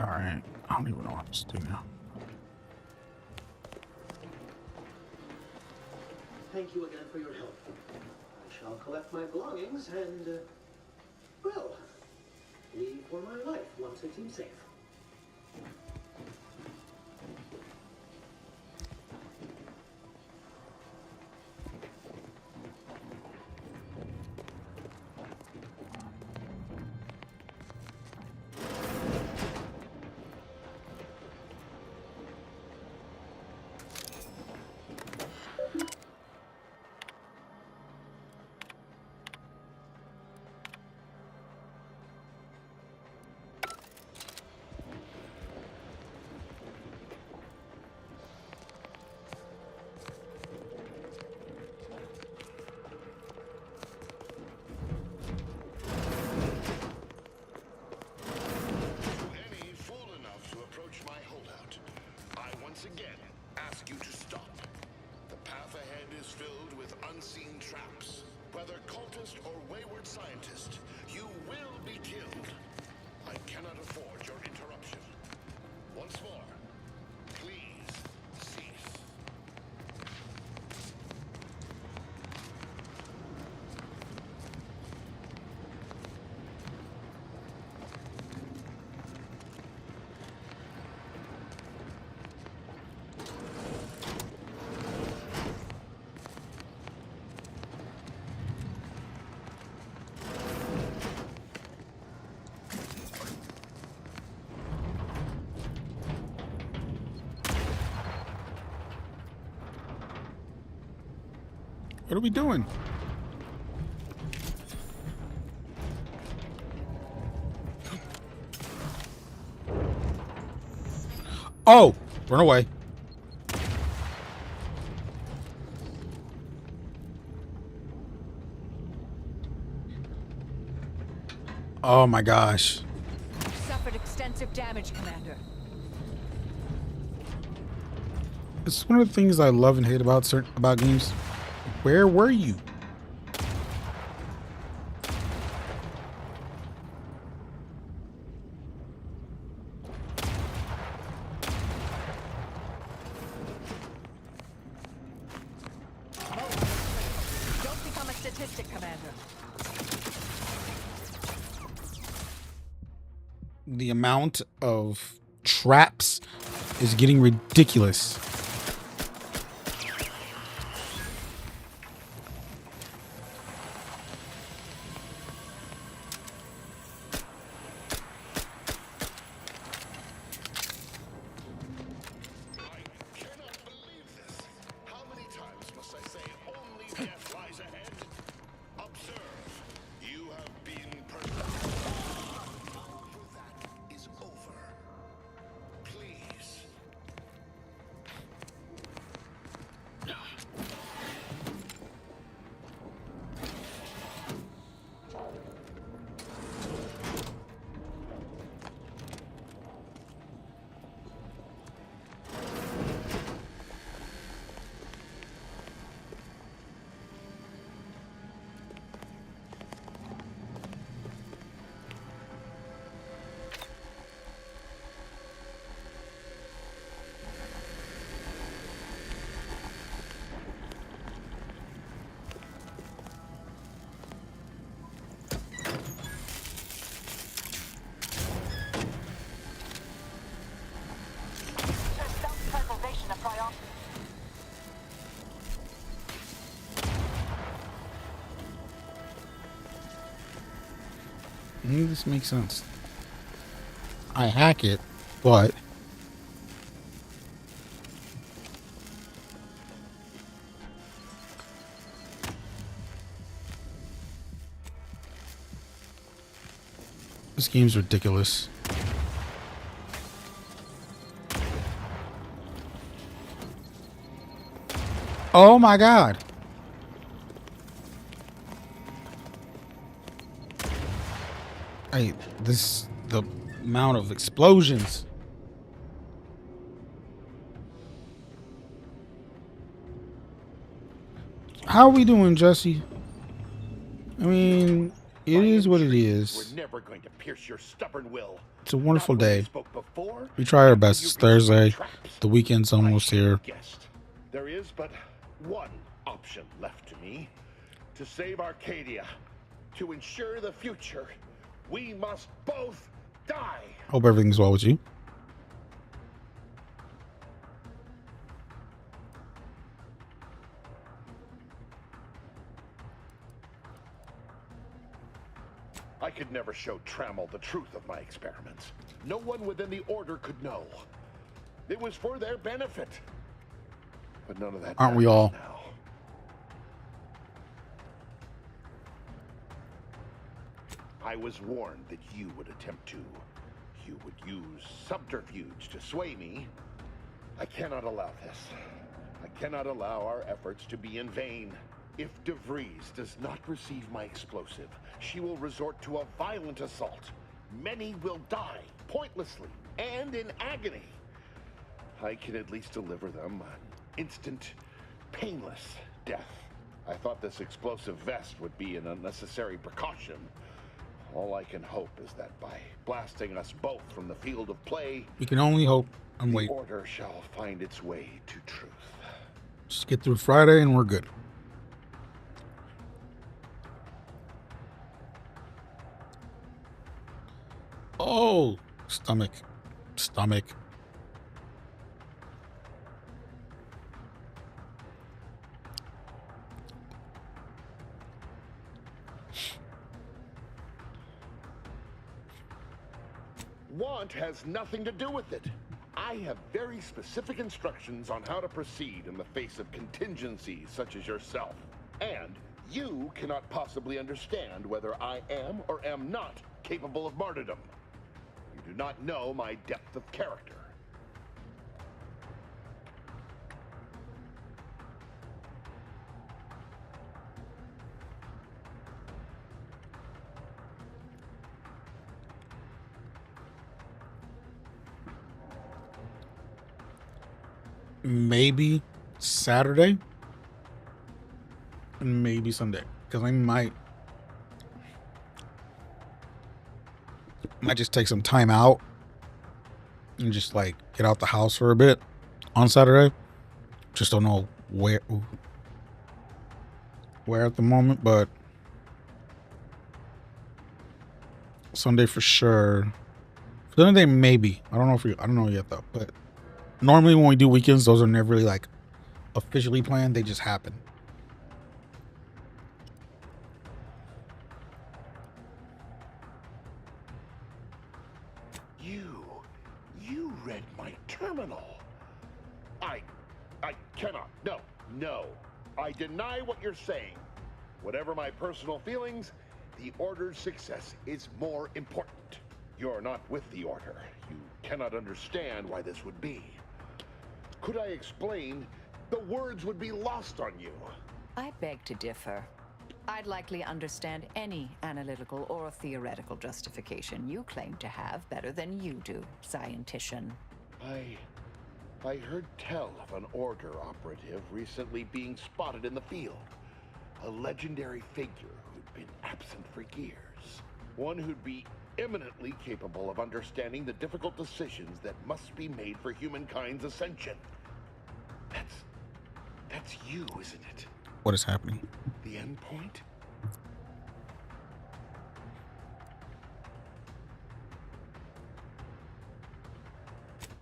Alright. I don't even know what to do now. Thank you again for your help. I shall collect my belongings and, well, leave for my life once it seems safe. Again, ask you to stop. The path ahead is filled with unseen traps. Whether cultist or wayward scientist, you will be killed. I cannot afford your interruption. Once more, please cease. What are we doing? Oh, run away. Oh my gosh. Suffered extensive damage, Commander. It's one of the things I love and hate about games. Where were you? Don't become a statistic, Commander. The amount of traps is getting ridiculous. This makes sense. I hack it, but this game's ridiculous. Oh my god. Hey, the amount of explosions. How are we doing, Jesse? I mean, It is what it entreaties is. We're never going to pierce your stubborn will. It's a wonderful Not when we day. spoke before, We try our after best. you It's reached my Thursday. traps. The weekend's almost I should here. have guessed. There is but one option left to me. To save Arcadia, to ensure the future, we must both die. Hope everything's well with you. I could never show Trammell the truth of my experiments. No one within the Order could know. It was for their benefit. But none of that Aren't we matters all? now. I was warned that you would attempt to. You would use subterfuge to sway me. I cannot allow this. I cannot allow our efforts to be in vain. If DeVries does not receive my explosive, she will resort to a violent assault. Many will die, pointlessly, and in agony. I can at least deliver them an instant, painless death. I thought this explosive vest would be an unnecessary precaution. All I can hope is that by blasting us both from the field of play, We can only hope and the wait. Order shall find its way to truth. Just get through Friday and we're good. Oh, stomach. Stomach. Want has nothing to do with it. I have very specific instructions on how to proceed in the face of contingencies such as yourself. And you cannot possibly understand whether I am or am not capable of martyrdom. You do not know my depth of character. Maybe Saturday and maybe Sunday, because I might just take some time out and just like get out the house for a bit on Saturday. Just don't know where at the moment, but Sunday for sure. Sunday maybe. I don't know yet though, but normally when we do weekends, those are never really like officially planned. They just happen. You read my terminal. I cannot. No. I deny what you're saying. Whatever my personal feelings, the Order's success is more important. You're not with the Order. You cannot understand why this would be. Could I explain? The words would be lost on you. I beg to differ. I'd likely understand any analytical or theoretical justification you claim to have better than you do, scientician. I heard tell of an Order operative recently being spotted in the field. A legendary figure who'd been absent for years. One who'd be eminently capable of understanding the difficult decisions that must be made for humankind's ascension. That's you, isn't it? What is happening? The end point?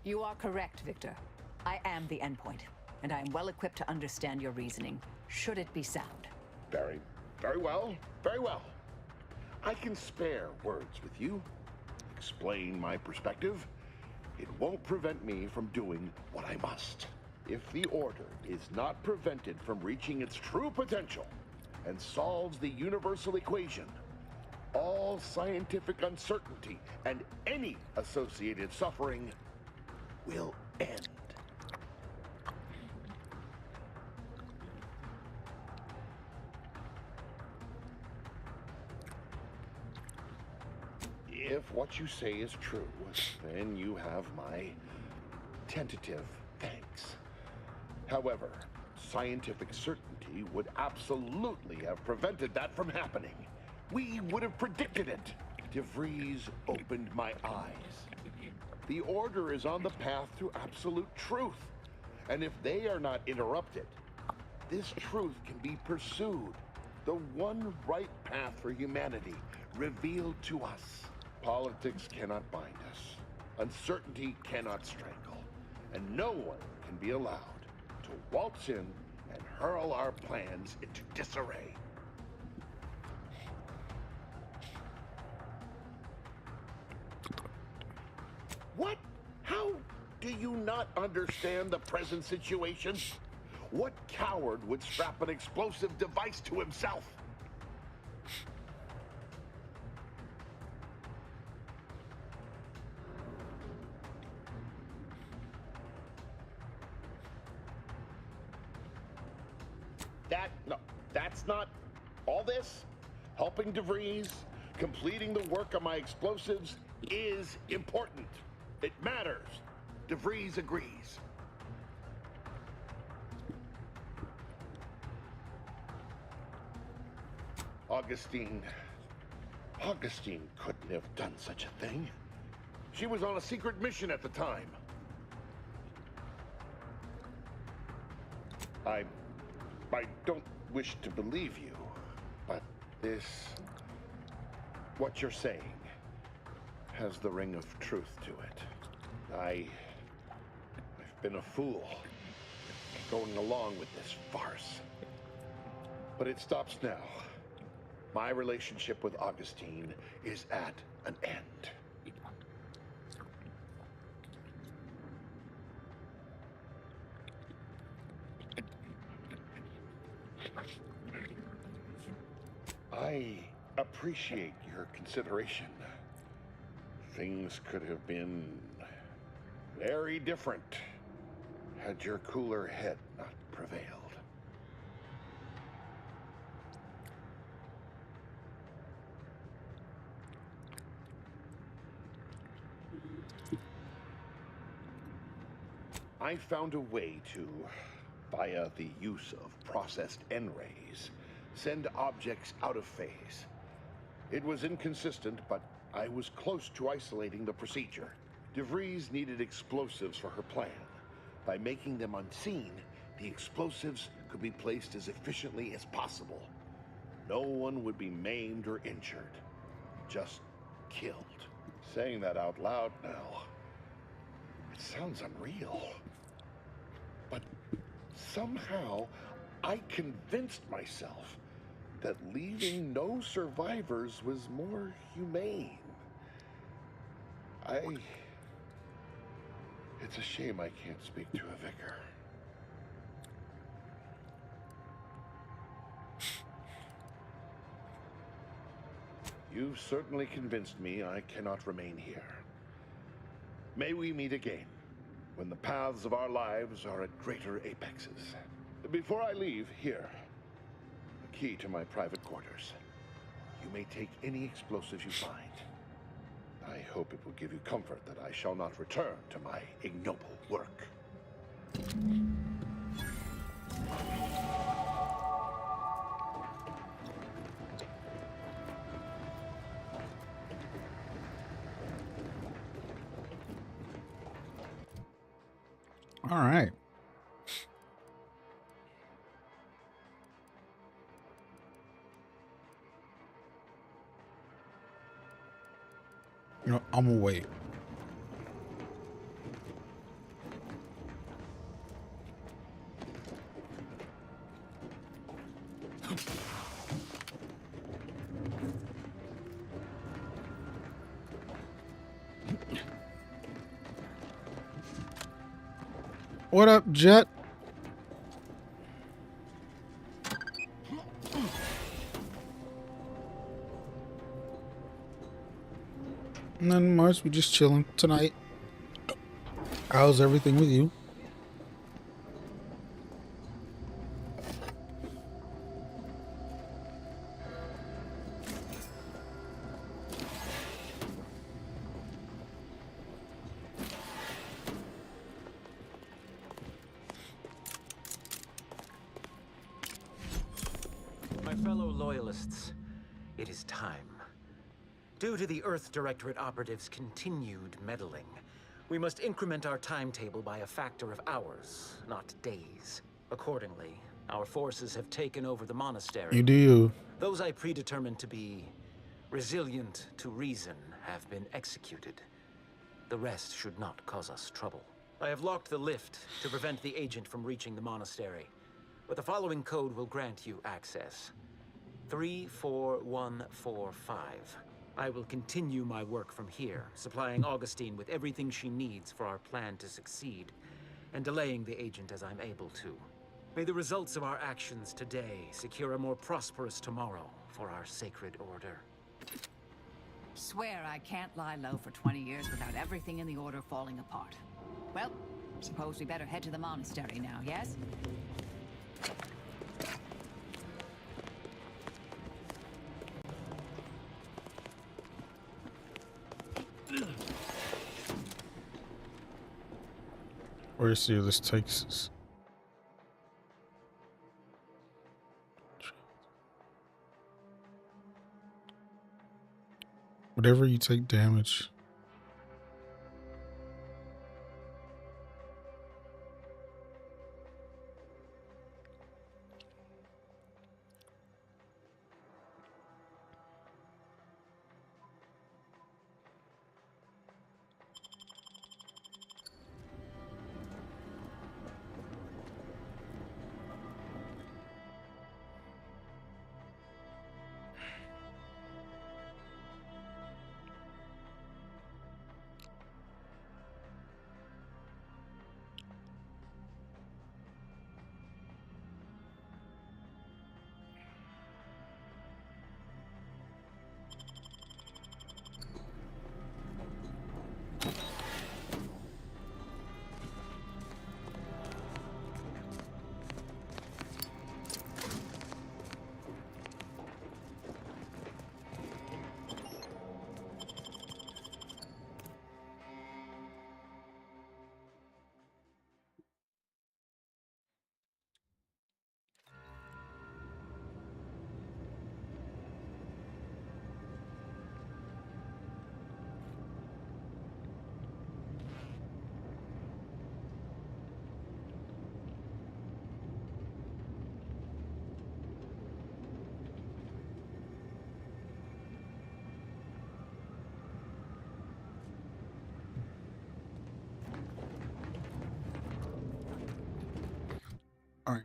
You are correct, Victor. I am the endpoint, and I am well equipped to understand your reasoning, should it be sound. Very well. I can spare words with you. Explain my perspective. It won't prevent me from doing what I must. If the Order is not prevented from reaching its true potential and solves the universal equation, all scientific uncertainty and any associated suffering will end. If what you say is true, then you have my tentative thanks. However, scientific certainty would absolutely have prevented that from happening. We would have predicted it. DeVries opened my eyes. The Order is on the path to absolute truth. And if they are not interrupted, this truth can be pursued. The one right path for humanity revealed to us. Politics cannot bind us. Uncertainty cannot strangle. And no one can be allowed to waltz in and hurl our plans into disarray. What? How do you not understand the present situation? What coward would strap an explosive device to himself? That's not all this. Helping DeVries, completing the work on my explosives is important. It matters. DeVries agrees. Augustine couldn't have done such a thing. She was on a secret mission at the time. I don't wish to believe you, but what you're saying has the ring of truth to it. I've been a fool going along with this farce. But it stops now. My relationship with Augustine is at an end. I appreciate your consideration. Things could have been very different had your cooler head not prevailed. I found a way to, via the use of processed N-rays, send objects out of phase. It was inconsistent, but I was close to isolating the procedure. DeVries needed explosives for her plan. By making them unseen, the explosives could be placed as efficiently as possible. No one would be maimed or injured, just killed. Saying that out loud now, it sounds unreal. But somehow, I convinced myself that leaving no survivors was more humane. It's a shame I can't speak to a vicar. You've certainly convinced me I cannot remain here. May we meet again, when the paths of our lives are at greater apexes. Before I leave, here, the key to my private quarters. You may take any explosives you find. I hope it will give you comfort that I shall not return to my ignoble work. All right. You know, I'm gonna wait. What up, Jet? Nothing much. We just chilling tonight. How's everything with you? My fellow loyalists, It is time. Due to the Earth Directorate operatives' continued meddling, we must increment our timetable by a factor of hours, not days. Accordingly, our forces have taken over the monastery. You do. Those I predetermined to be resilient to reason have been executed. The rest should not cause us trouble. I have locked the lift to prevent the agent from reaching the monastery, but the following code will grant you access. 34145. I will continue my work from here, supplying Augustine with everything she needs for our plan to succeed, and delaying the agent as I'm able to. May the results of our actions today secure a more prosperous tomorrow for our sacred order. Swear I can't lie low for 20 years without everything in the order falling apart. Well, suppose we better head to the monastery now, yes? Where see where this takes us. Whatever you take damage. All right.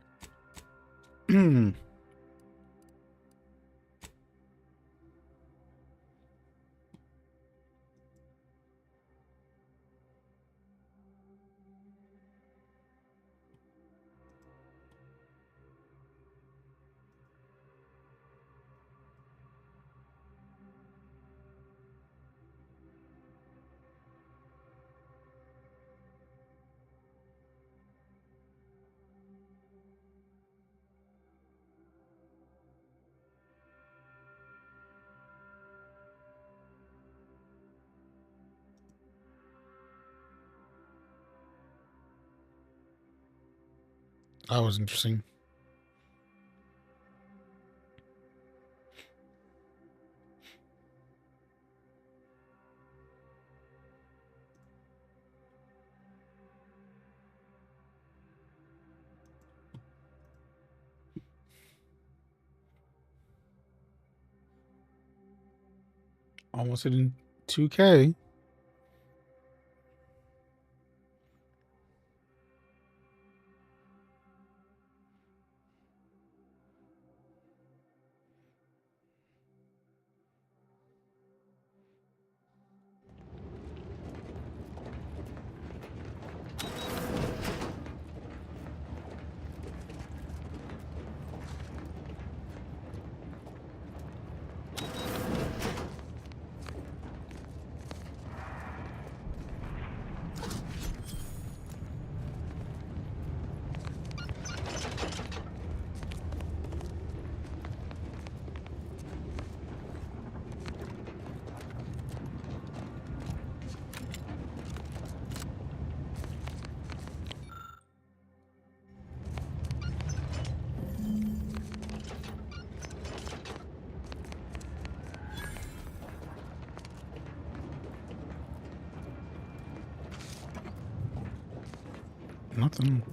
That was interesting. Almost hitting 2K. Nothing.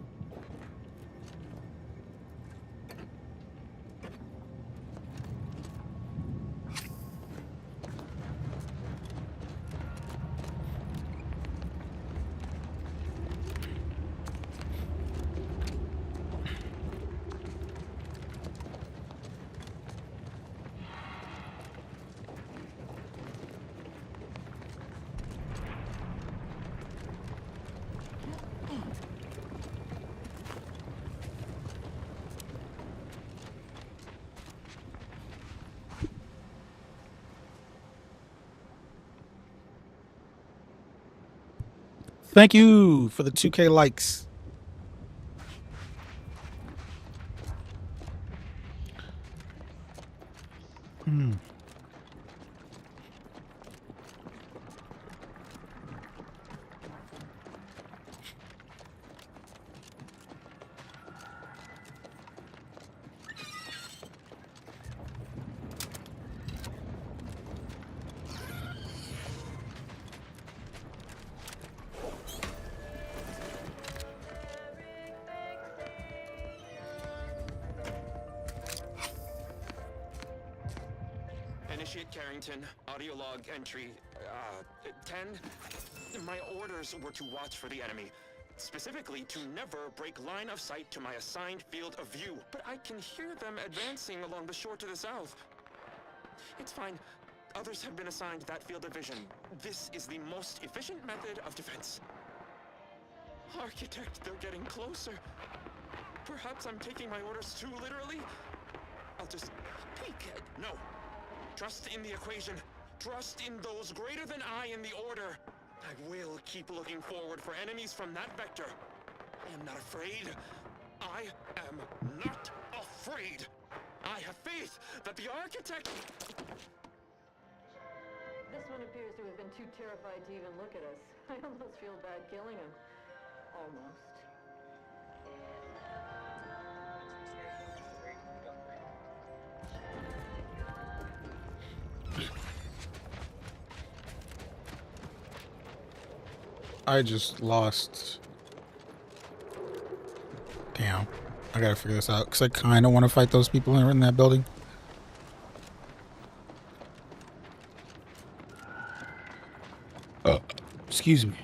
Thank you for the 2K likes. Initiate Carrington, audio log entry, 10. My orders were to watch for the enemy. Specifically, to never break line of sight to my assigned field of view. But I can hear them advancing along the shore to the south. It's fine. Others have been assigned that field of vision. This is the most efficient method of defense. Architect, they're getting closer. Perhaps I'm taking my orders too literally? I'll just peek. No. Trust in the equation. Trust in those greater than I in the order. I will keep looking forward for enemies from that vector. I am not afraid. I am not afraid. I have faith that the architect... This one appears to have been too terrified to even look at us. I almost feel bad killing him. Almost. I just lost. Damn. I gotta figure this out because I kind of want to fight those people in that building. Excuse me.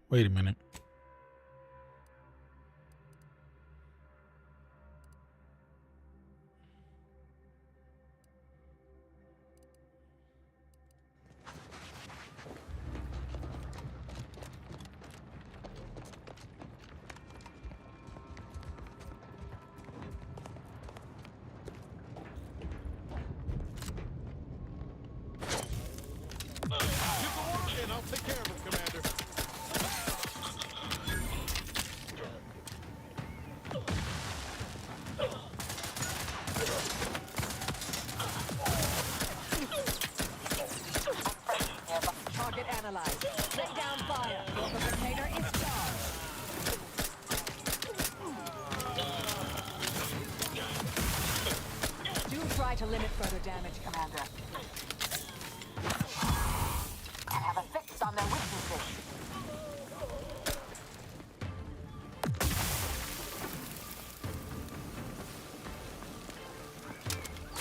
Wait a minute. Target analyzed. Lay down fire. The container is charged. Do try to limit further damage, Commander. I have a fix on their weaknesses.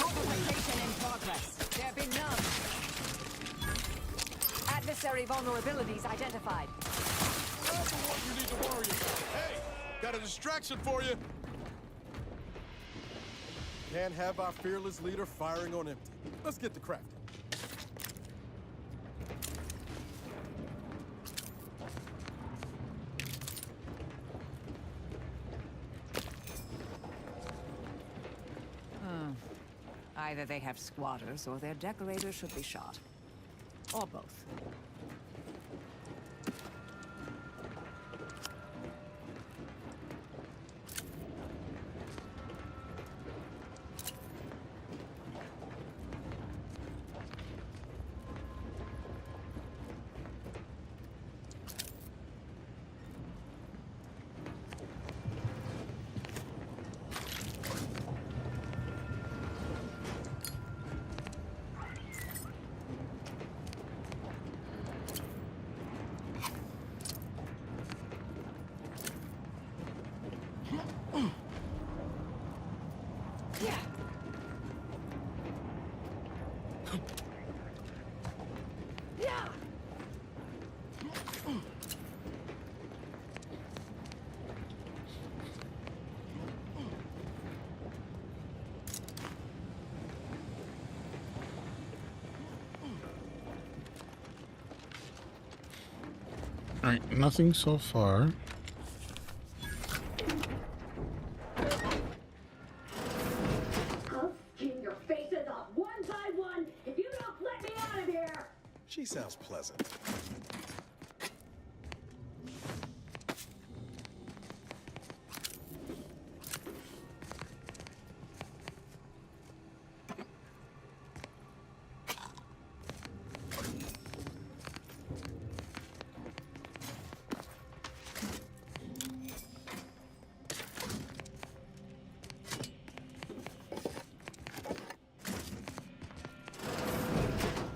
Rotation in progress. There be none. Adversary vulnerabilities identified. That's the one you need to worry about. Hey, got a distraction for you. Can't have our fearless leader firing on empty. Let's get to crafting. Either they have squatters or their decorators should be shot. Or both. Alright, nothing so far. I'll skin your faces off one by one if you don't let me out of here! She sounds pleasant.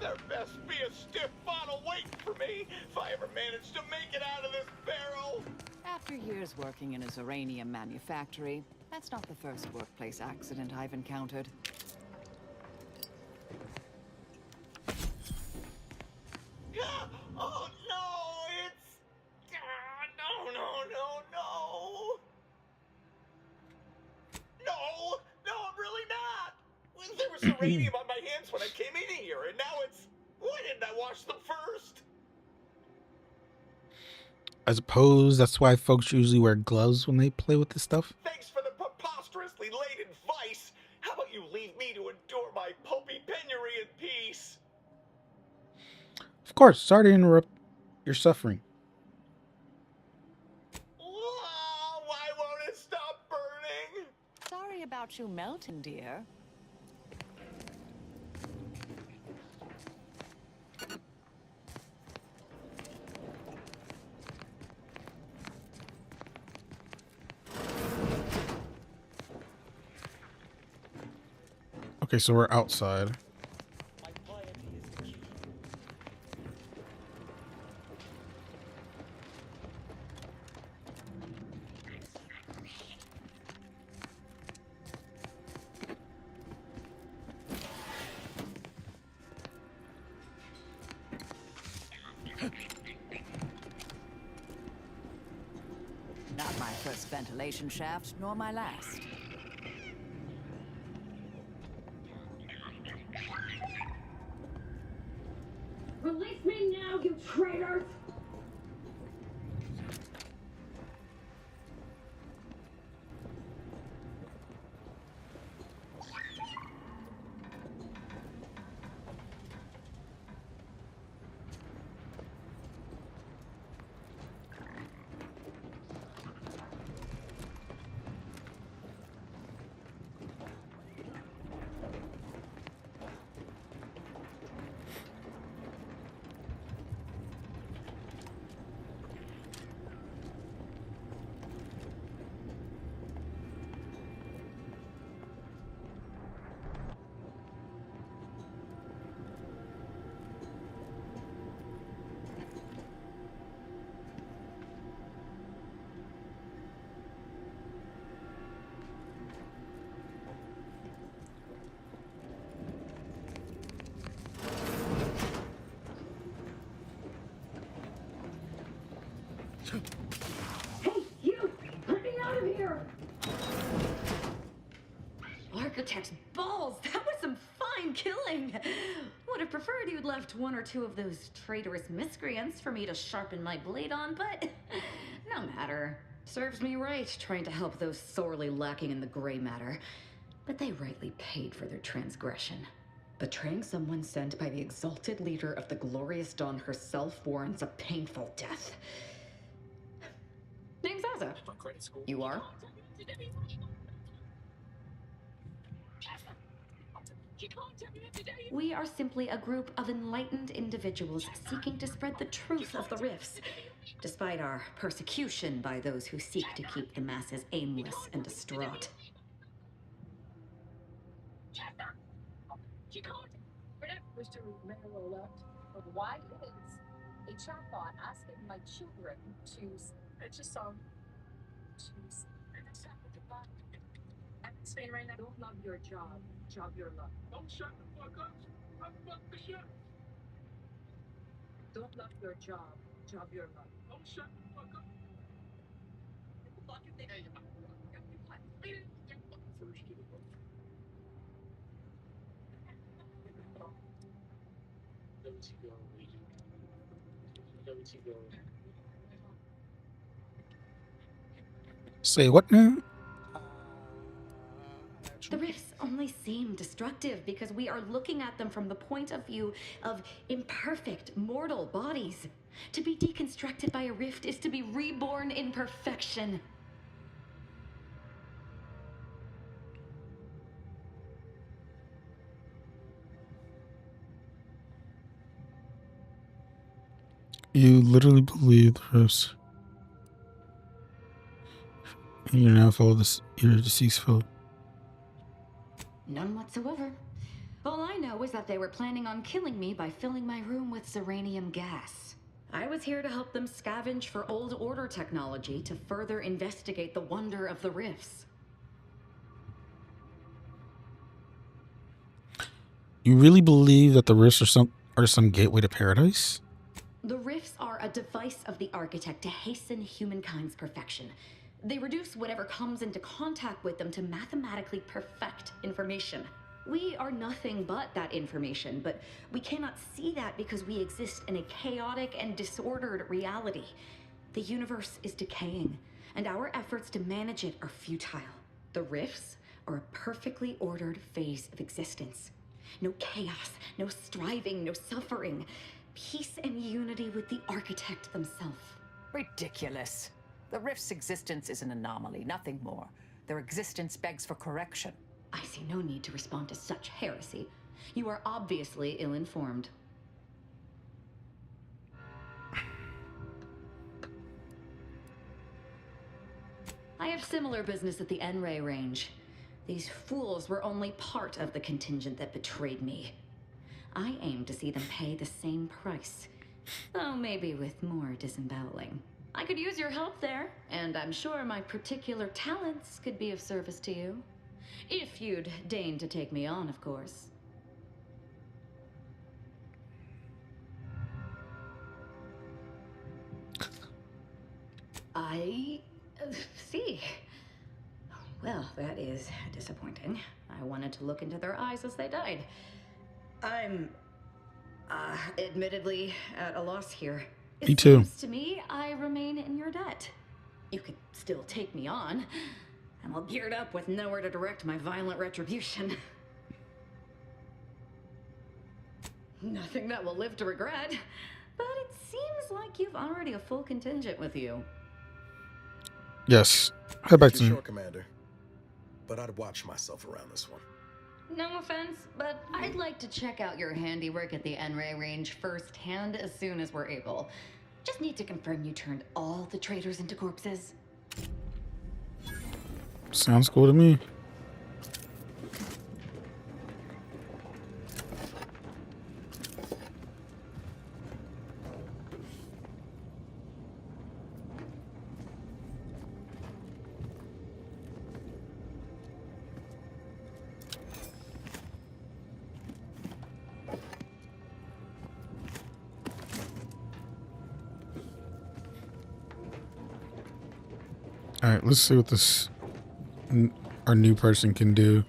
There best be a stiff bottle waiting for me if I ever manage to make it out of this barrel. After years working in a Zoranium manufactory, that's not the first workplace accident I've encountered. Oh no, it's... no, no, no, no. No, no, I'm really not. There was uranium on my hands when I came in here, and now it's... Why didn't I wash them first? I suppose that's why folks usually wear gloves when they play with this stuff. Thanks for the preposterously late advice. How about you leave me to endure my pulpy penury in peace? Of course, sorry to interrupt your suffering. Oh, why won't it stop burning? Sorry about you melting, dear. Okay, so we're outside. Not my first ventilation shaft, nor my last. Release me now, you traitors! Hey, you! Let me out of here! Architect's balls! That was some fine killing! Would have preferred you'd left one or two of those traitorous miscreants for me to sharpen my blade on, but no matter. Serves me right trying to help those sorely lacking in the gray matter. But they rightly paid for their transgression. Betraying someone sent by the exalted leader of the glorious dawn herself warrants a painful death. Name's Azza. You are? We are simply a group of enlightened individuals seeking to spread the truth of the rifts, despite our persecution by those who seek to keep the masses aimless and distraught. Wish to Marigold, but why is a chatbot asking my children to it's a song to I'm saying right now, don't love your job, job your love. Don't shut the fuck up. I'm fuck the shit. Don't love your job, job your love. Don't shut the fuck up. Say what now? The rifts only seem destructive because we are looking at them from the point of view of imperfect mortal bodies. To be deconstructed by a rift is to be reborn in perfection. You literally believe this. And you now follow this your deceased fellow. None whatsoever. All I know is that they were planning on killing me by filling my room with Zeranium gas. I was here to help them scavenge for old order technology to further investigate the wonder of the rifts. You really believe that the rifts are some gateway to paradise? The rifts are a device of the architect to hasten humankind's perfection. They reduce whatever comes into contact with them to mathematically perfect information. We are nothing but that information, but we cannot see that because we exist in a chaotic and disordered reality. The universe is decaying, and our efforts to manage it are futile. The rifts are a perfectly ordered phase of existence. No chaos, no striving, no suffering. Peace and unity with the architect themselves. Ridiculous. The rift's existence is an anomaly, nothing more. Their existence begs for correction. I see no need to respond to such heresy. You are obviously ill-informed. I have similar business at the N-Ray range. These fools were only part of the contingent that betrayed me. I aim to see them pay the same price, though maybe with more disemboweling. I could use your help there, and I'm sure my particular talents could be of service to you. If you'd deign to take me on, of course. I see. Well, that is disappointing. I wanted to look into their eyes as they died. I'm, admittedly at a loss here. Me too. It seems to me I remain in your debt. You could still take me on. I'm all geared up with nowhere to direct my violent retribution. Nothing that will live to regret. But it seems like you've already a full contingent with you. Yes. Head back to Too me. short, Commander. But I'd watch myself around this one. No offense, but I'd like to check out your handiwork at the N-Ray range firsthand as soon as we're able. Just need to confirm you turned all the traitors into corpses. Sounds cool to me. All right, let's see what this our new person can do.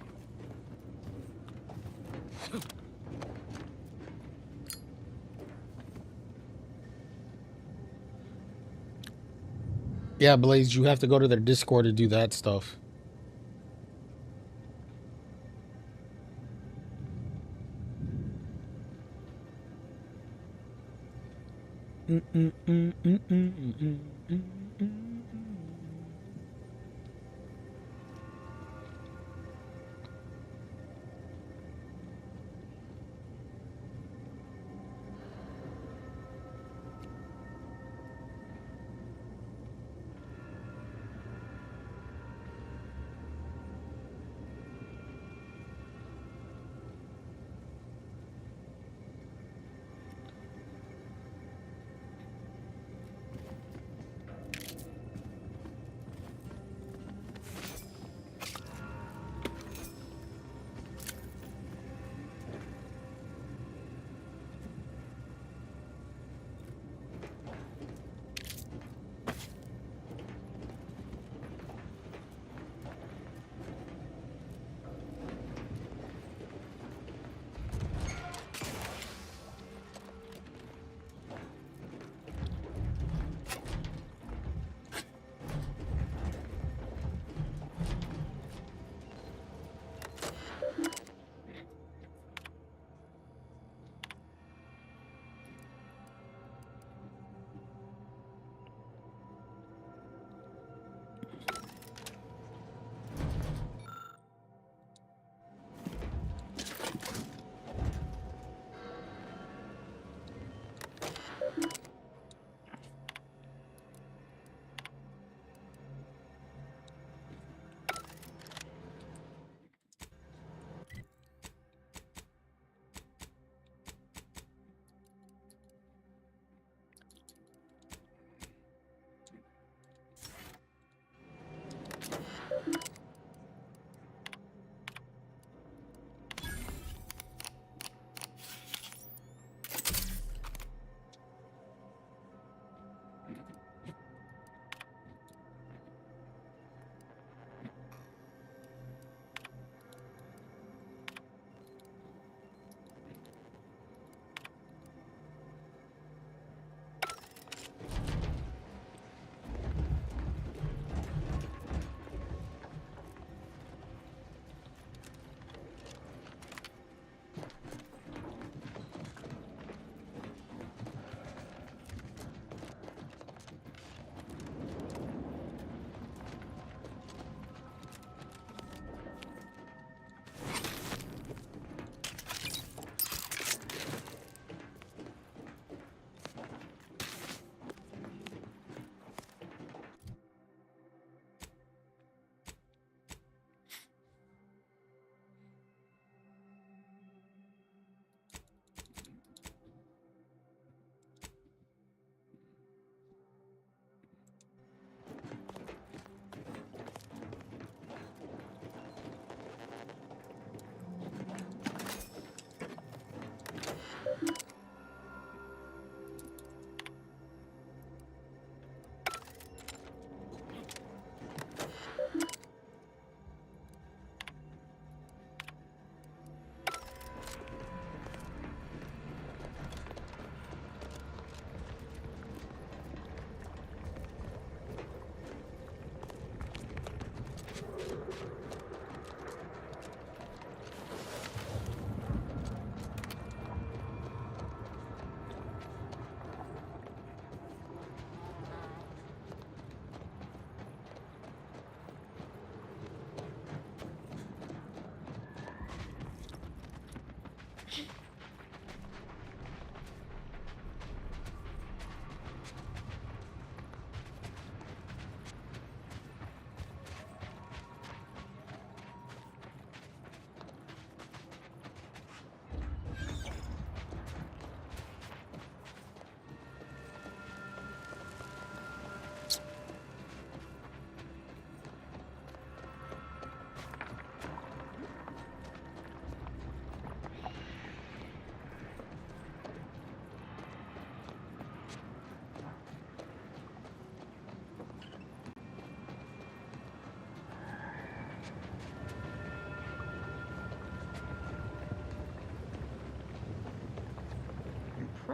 Yeah, Blaze, you have to go to their Discord to do that stuff.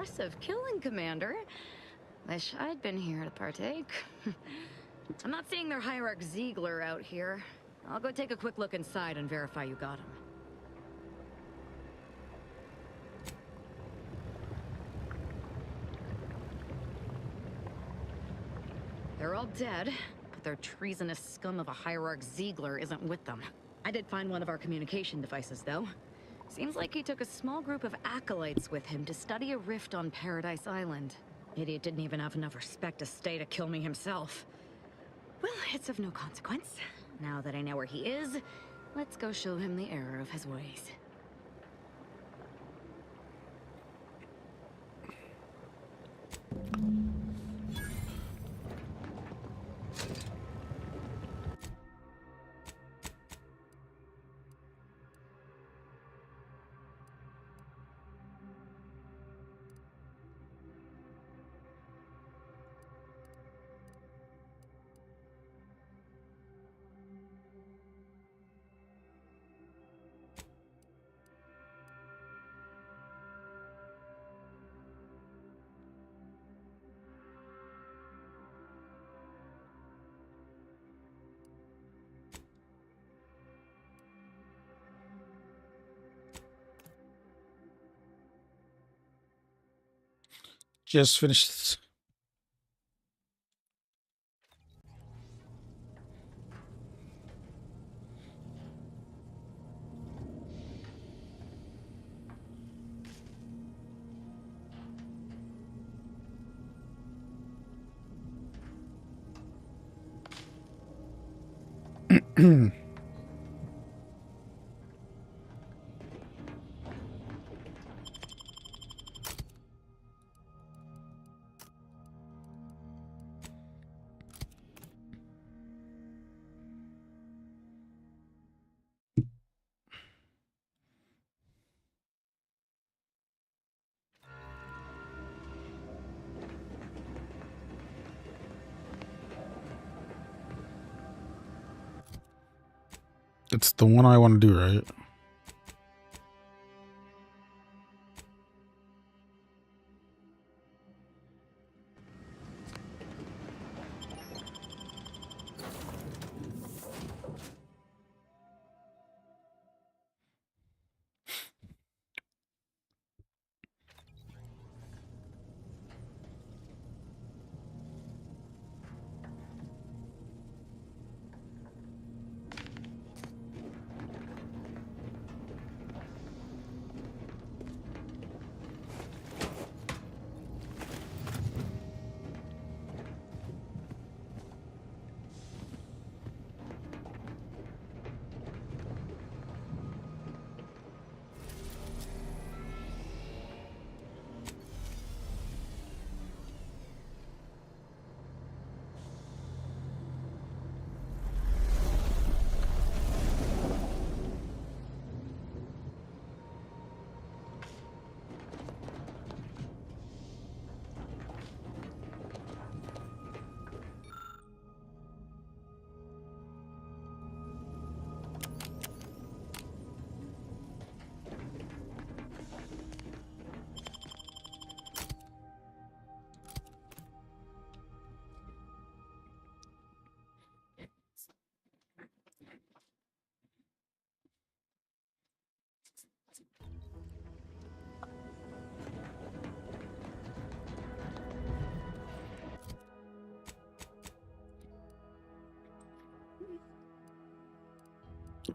impressive killing, Commander. Wish I'd been here to partake. I'm not seeing their hierarch Ziegler out here. I'll go take a quick look inside and verify you got him. They're all dead, but their treasonous scum of a hierarch Ziegler isn't with them. I did find one of our communication devices, though. Seems like he took a small group of acolytes with him to study a rift on Paradise Island. Idiot didn't even have enough respect to stay to kill me himself. Well, it's of no consequence. Now that I know where he is, let's go show him the error of his ways. Just finished. It's the one I want to do, right?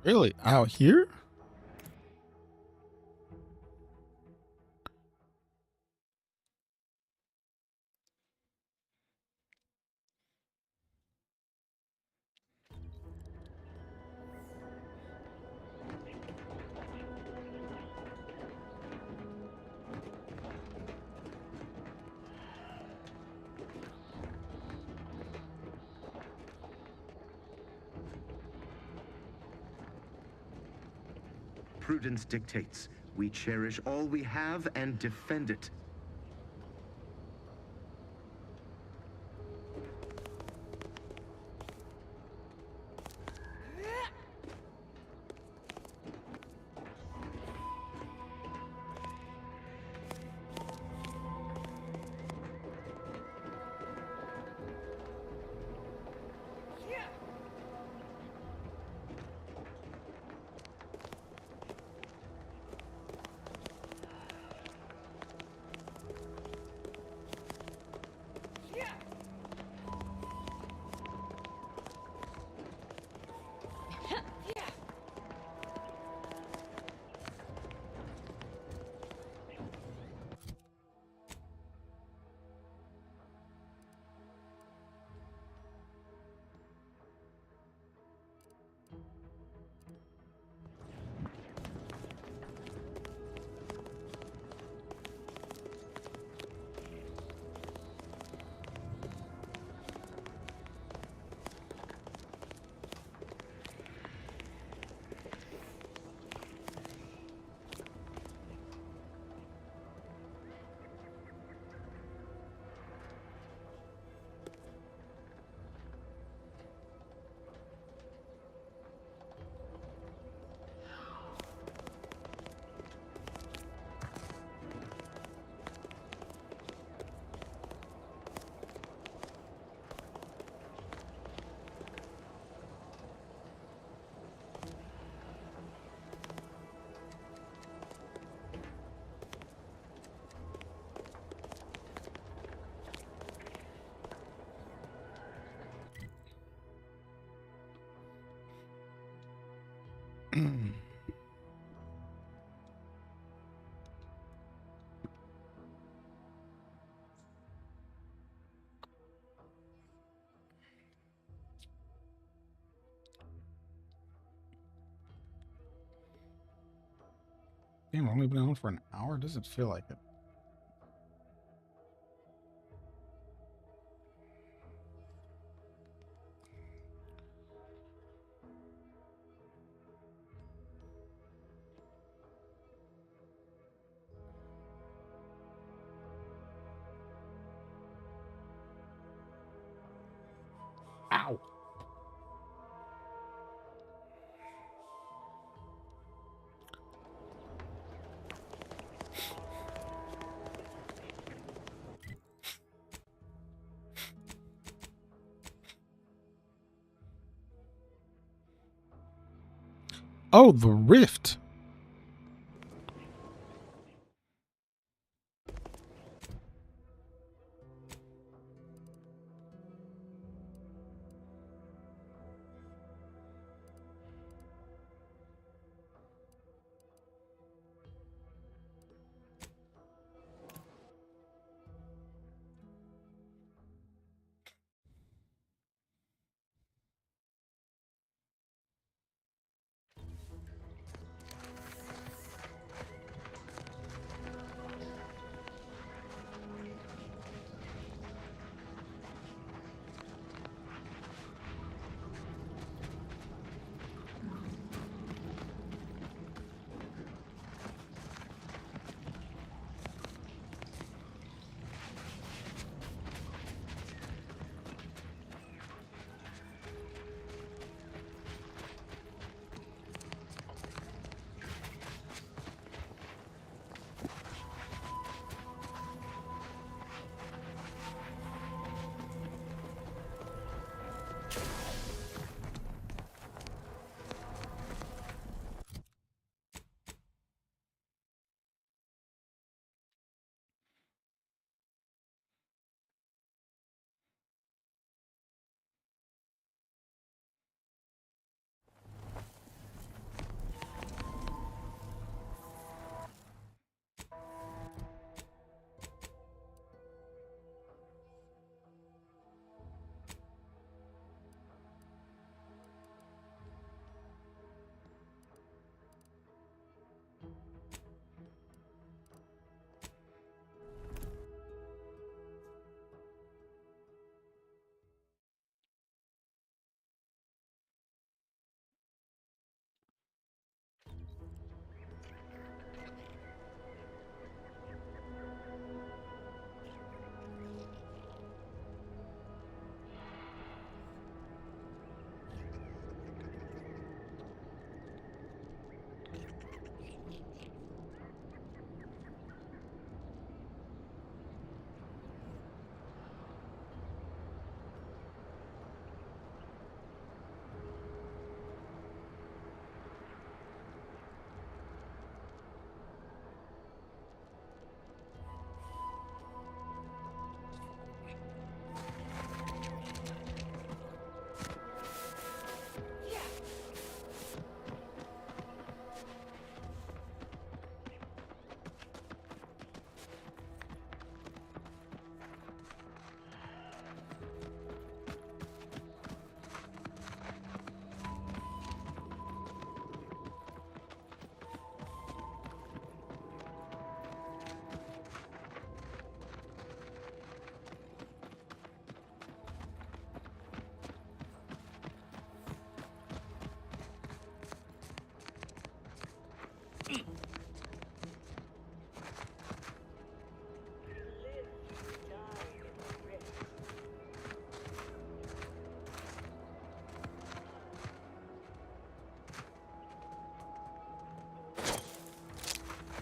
Really? Out here? Prudence dictates we cherish all we have and defend it. Damn, I've only been on for an hour? Doesn't feel like it. Ow. Oh, the rift.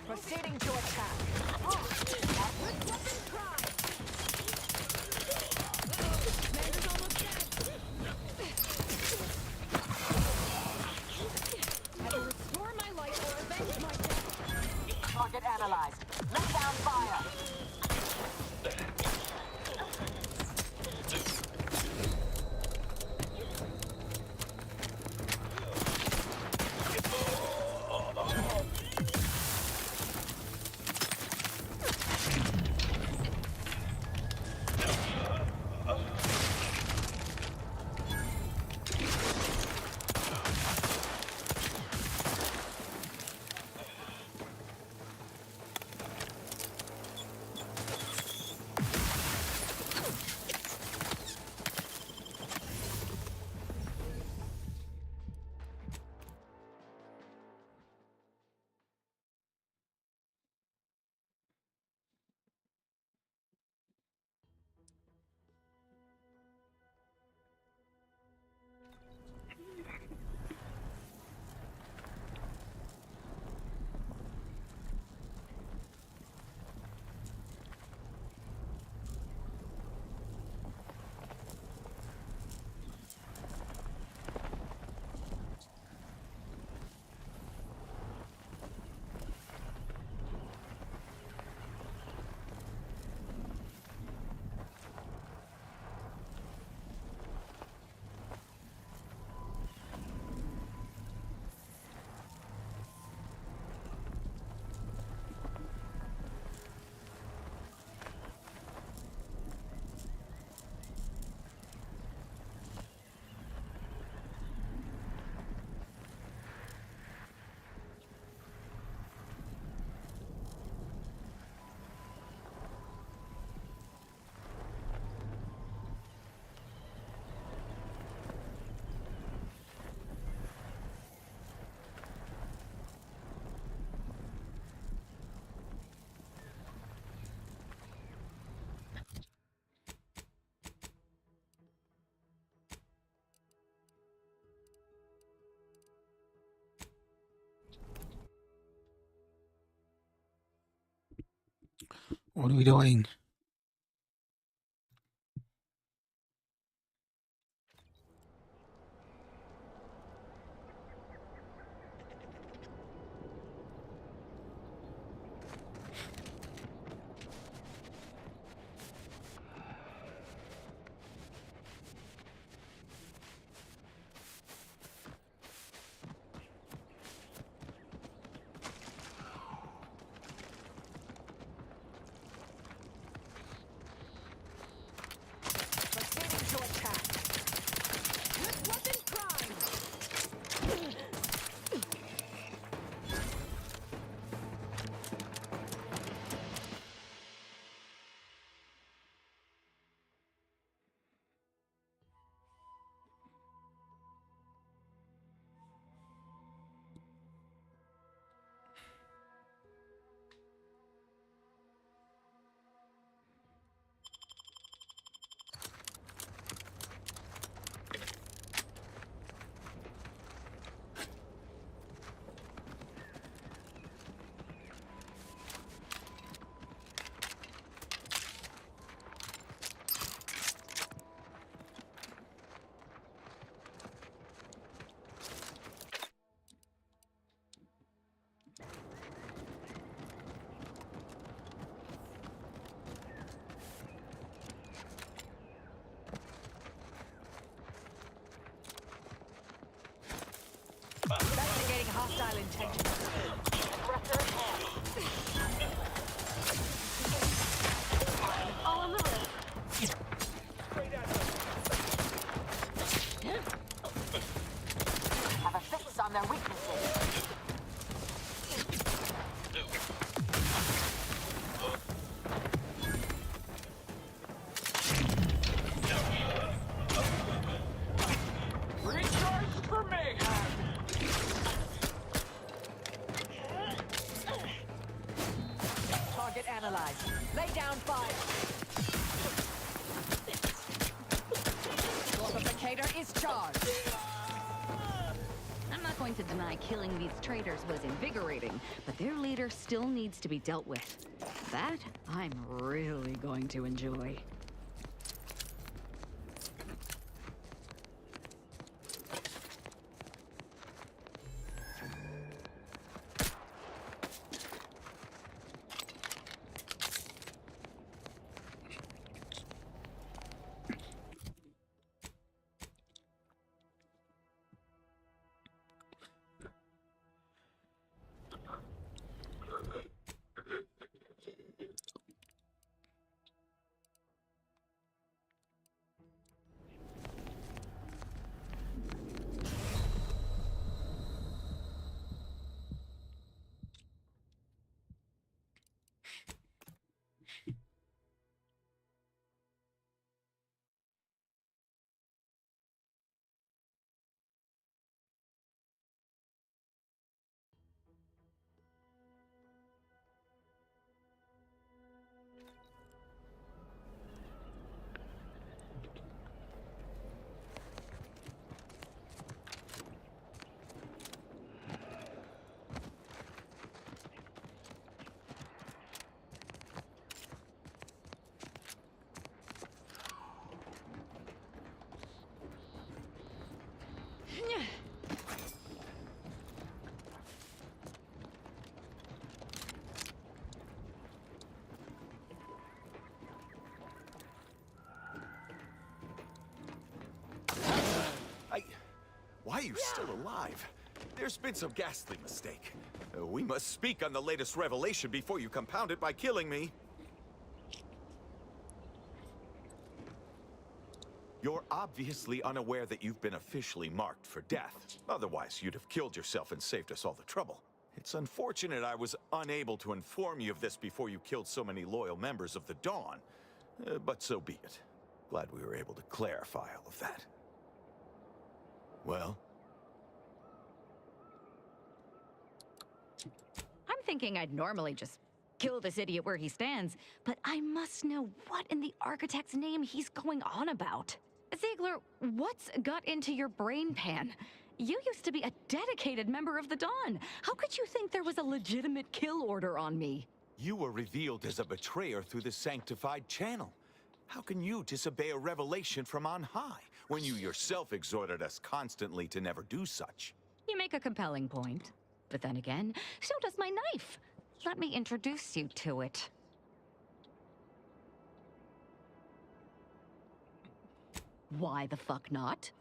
Proceeding to attack. Restore my life or avenge my death. Target analyzed. Lay down fire. What are we doing? Investigating hostile intentions. Aggressor at hand. All on the list. Have a fix on their weaknesses. Recharge for mayhem! Target analyzed. Lay down fire. Fortificator is charged. I'm not going to deny killing these traitors was invigorating, but their leader still needs to be dealt with. That I'm really going to enjoy. Why are you still alive? There's been some ghastly mistake. We must speak on the latest revelation before you compound it by killing me. You're obviously unaware that you've been officially marked for death. Otherwise, you'd have killed yourself and saved us all the trouble. It's unfortunate I was unable to inform you of this before you killed so many loyal members of the Dawn. But so be it. Glad we were able to clarify all of that. Well? I'm thinking I'd normally just kill this idiot where he stands, but I must know what in the architect's name he's going on about. Ziegler, what's got into your brain pan? You used to be a dedicated member of the Dawn. How could you think there was a legitimate kill order on me? You were revealed as a betrayer through the sanctified channel. How can you disobey a revelation from on high, when you yourself exhorted us constantly to never do such? You make a compelling point. But then again, so does my knife. Let me introduce you to it. Why the fuck not?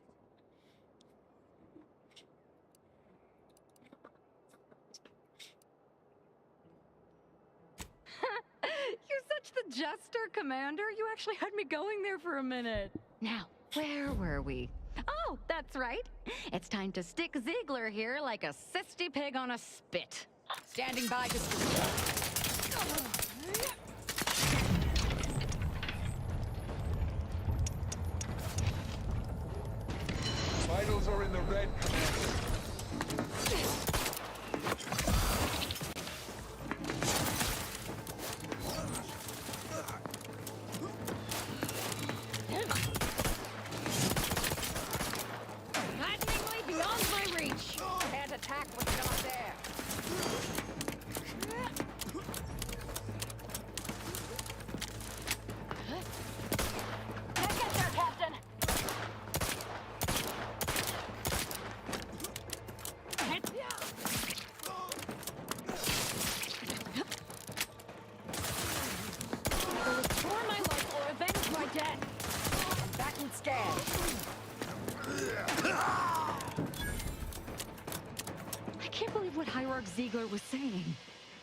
You're such the jester, Commander. You actually had me going there for a minute. Now, where were we? Oh, that's right. It's time to stick Ziegler here like a sissy pig on a spit. Standing by to... Vitals are in the red, Commander. Maddeningly beyond my reach. Can't attack what's not there. Can't get there, Captain. Either restore my life or avenge my death. I'm back and scared. I can't believe what Hierarch Ziegler was saying.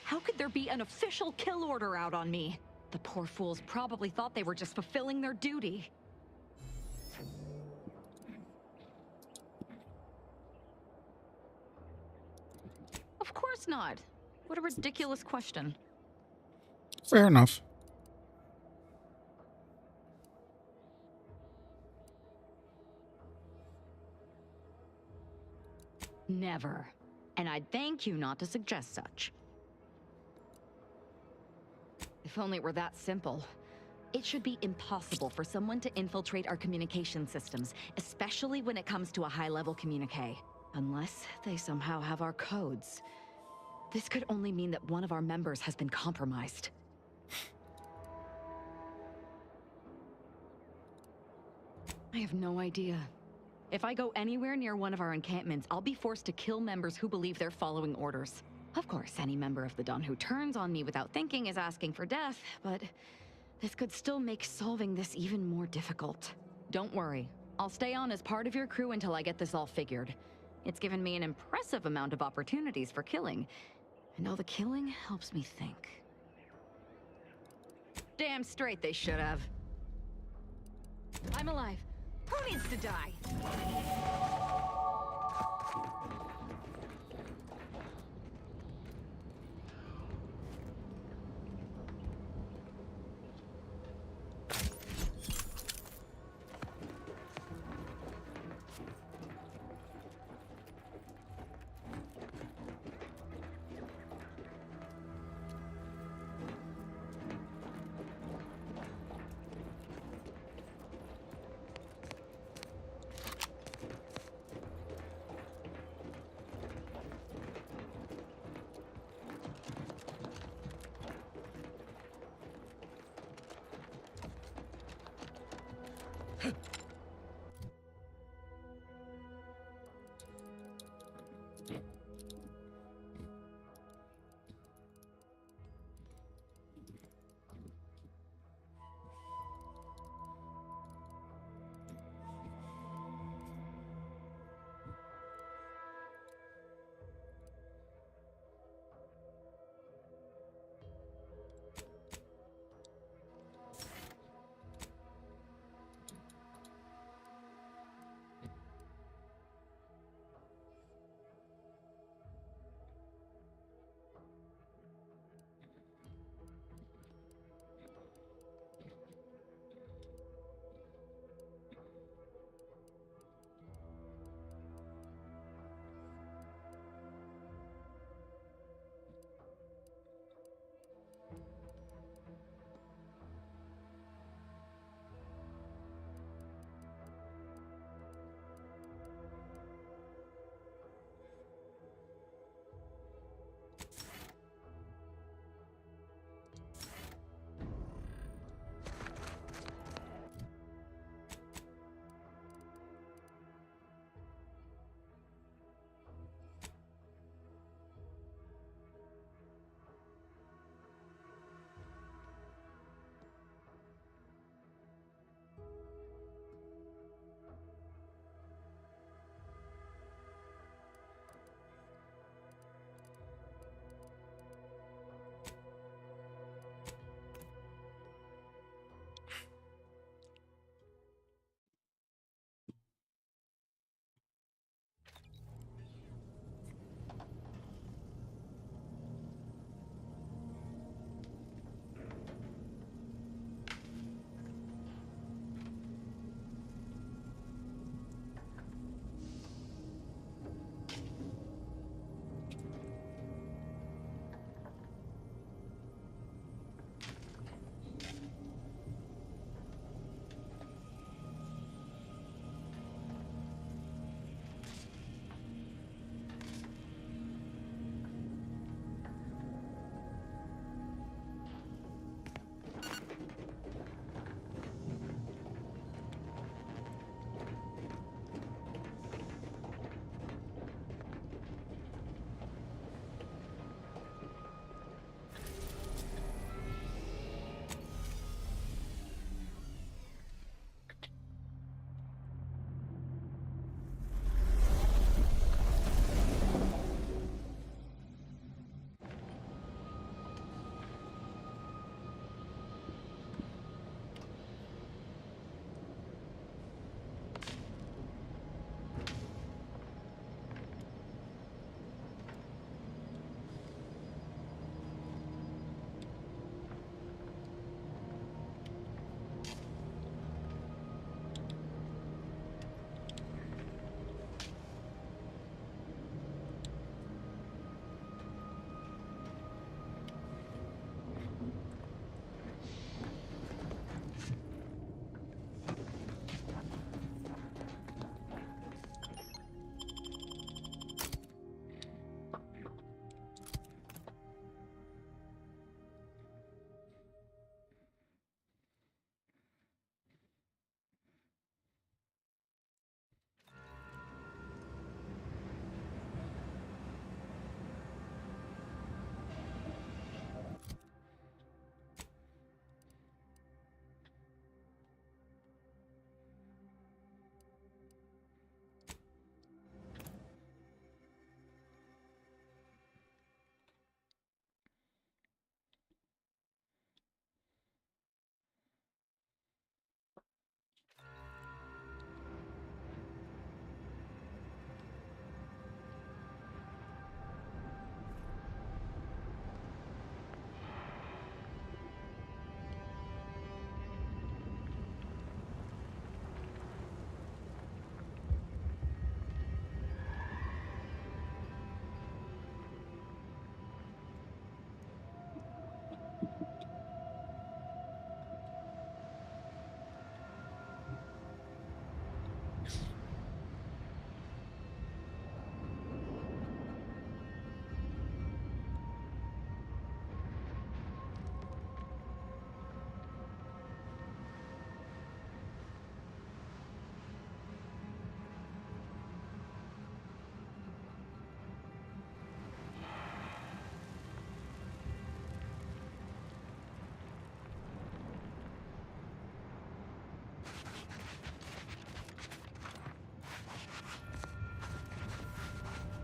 How could there be an official kill order out on me? The poor fools probably thought they were just fulfilling their duty. Of course not. What a ridiculous question. Fair enough. Never. And I'd thank you not to suggest such. If only it were that simple. It should be impossible for someone to infiltrate our communication systems, especially when it comes to a high-level communique. Unless they somehow have our codes. This could only mean that one of our members has been compromised. I have no idea. If I go anywhere near one of our encampments, I'll be forced to kill members who believe they're following orders. Of course, any member of the Dawn who turns on me without thinking is asking for death, but this could still make solving this even more difficult. Don't worry. I'll stay on as part of your crew until I get this all figured. It's given me an impressive amount of opportunities for killing, and all the killing helps me think. Damn straight they should have. I'm alive. Who needs to die?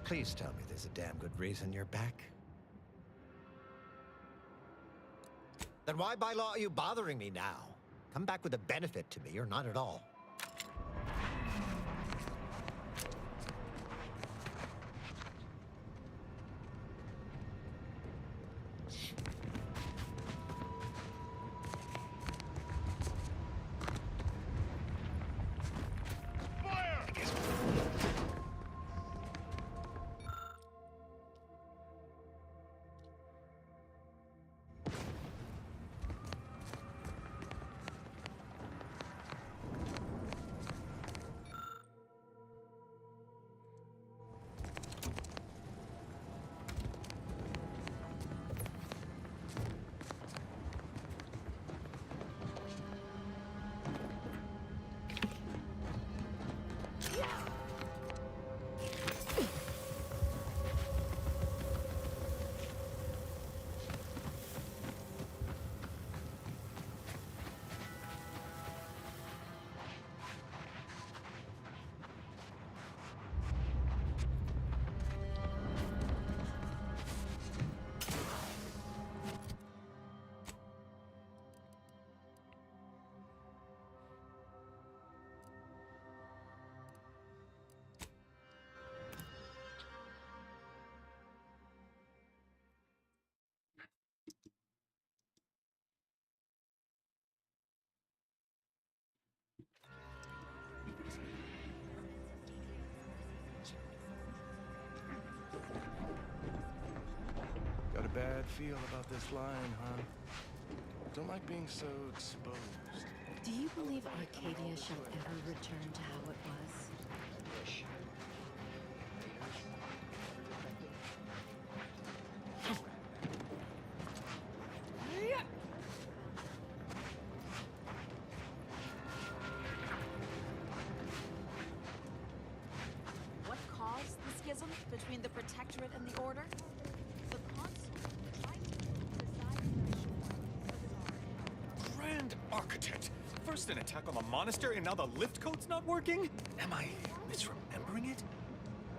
Please tell me there's a damn good reason you're back. Then why by law are you bothering me now? Come back with a benefit to me or not at all. Got a bad feel about this line, huh? Don't like being so exposed. Do you believe Arcadia shall ever return to how it was? What caused the schism between the Protectorate and the Order? The Grand Architect! First an attack on the monastery and now the lift code's not working? Am I misremembering it?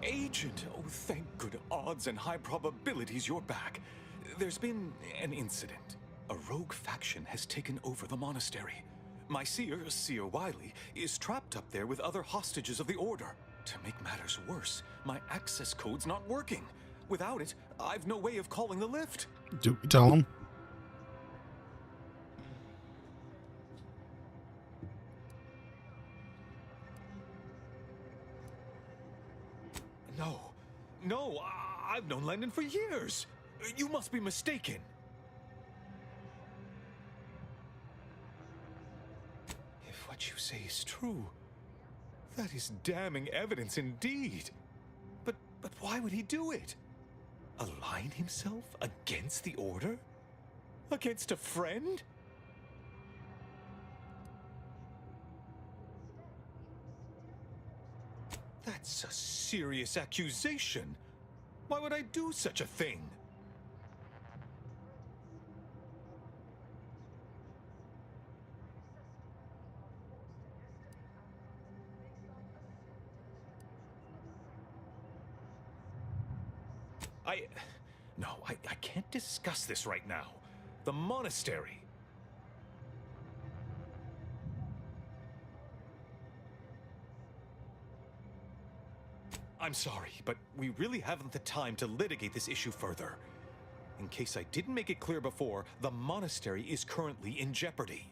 Agent, oh thank good odds and high probabilities you're back. There's been an incident. A rogue faction has taken over the monastery. My seer, Seer Wiley, is trapped up there with other hostages of the Order. To make matters worse, my access code's not working. Without it, I've no way of calling the lift. Do we tell him? No, I've known Landon for years. You must be mistaken. If what you say is true, that is damning evidence indeed. But why would he do it? Align himself against the Order? Against a friend? That's a serious accusation. Why would I do such a thing? I can't discuss this right now. The monastery. I'm sorry, but we really haven't the time to litigate this issue further. In case I didn't make it clear before, the monastery is currently in jeopardy.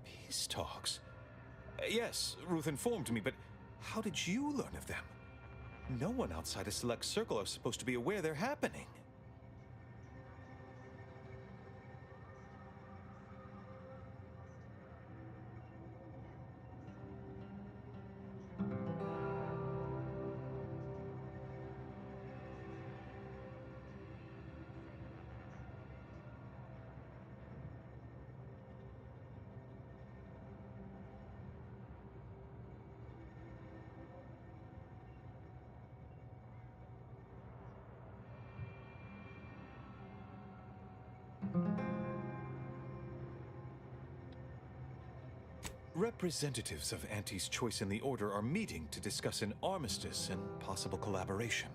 Peace talks? Yes, Ruth informed me, but how did you learn of them? No one outside a select circle are supposed to be aware they're happening. Representatives of Auntie's Choice and the Order are meeting to discuss an armistice and possible collaboration.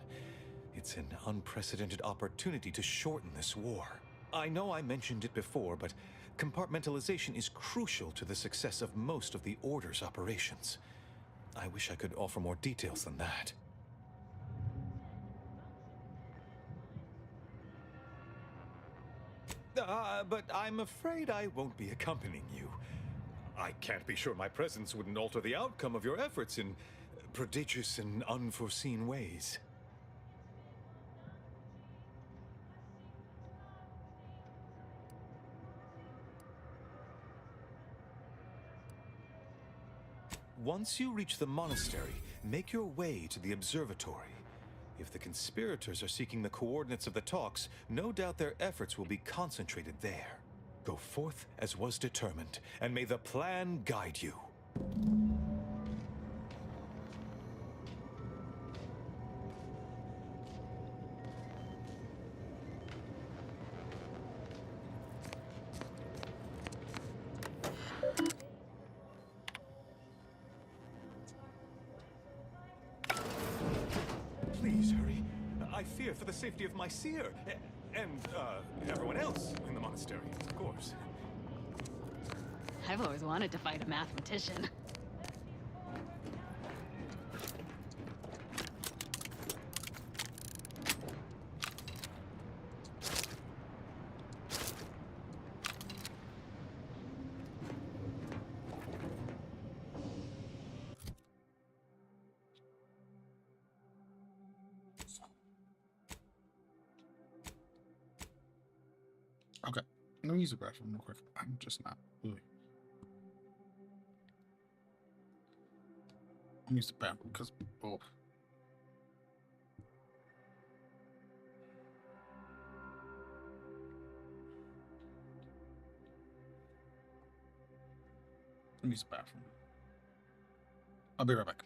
It's an unprecedented opportunity to shorten this war. I know I mentioned it before, but compartmentalization is crucial to the success of most of the Order's operations. I wish I could offer more details than that. But I'm afraid I won't be accompanying you. I can't be sure my presence wouldn't alter the outcome of your efforts in prodigious and unforeseen ways. Once you reach the monastery, make your way to the observatory. If the conspirators are seeking the coordinates of the talks, no doubt their efforts will be concentrated there. Go forth as was determined, and may the plan guide you. Please hurry. I fear for the safety of my seer, and everyone else in the monastery, of course. I've always wanted to fight a mathematician. Okay, let me use the bathroom real quick. I'm just not really. Let me use the bathroom because both. Let me use the bathroom. I'll be right back.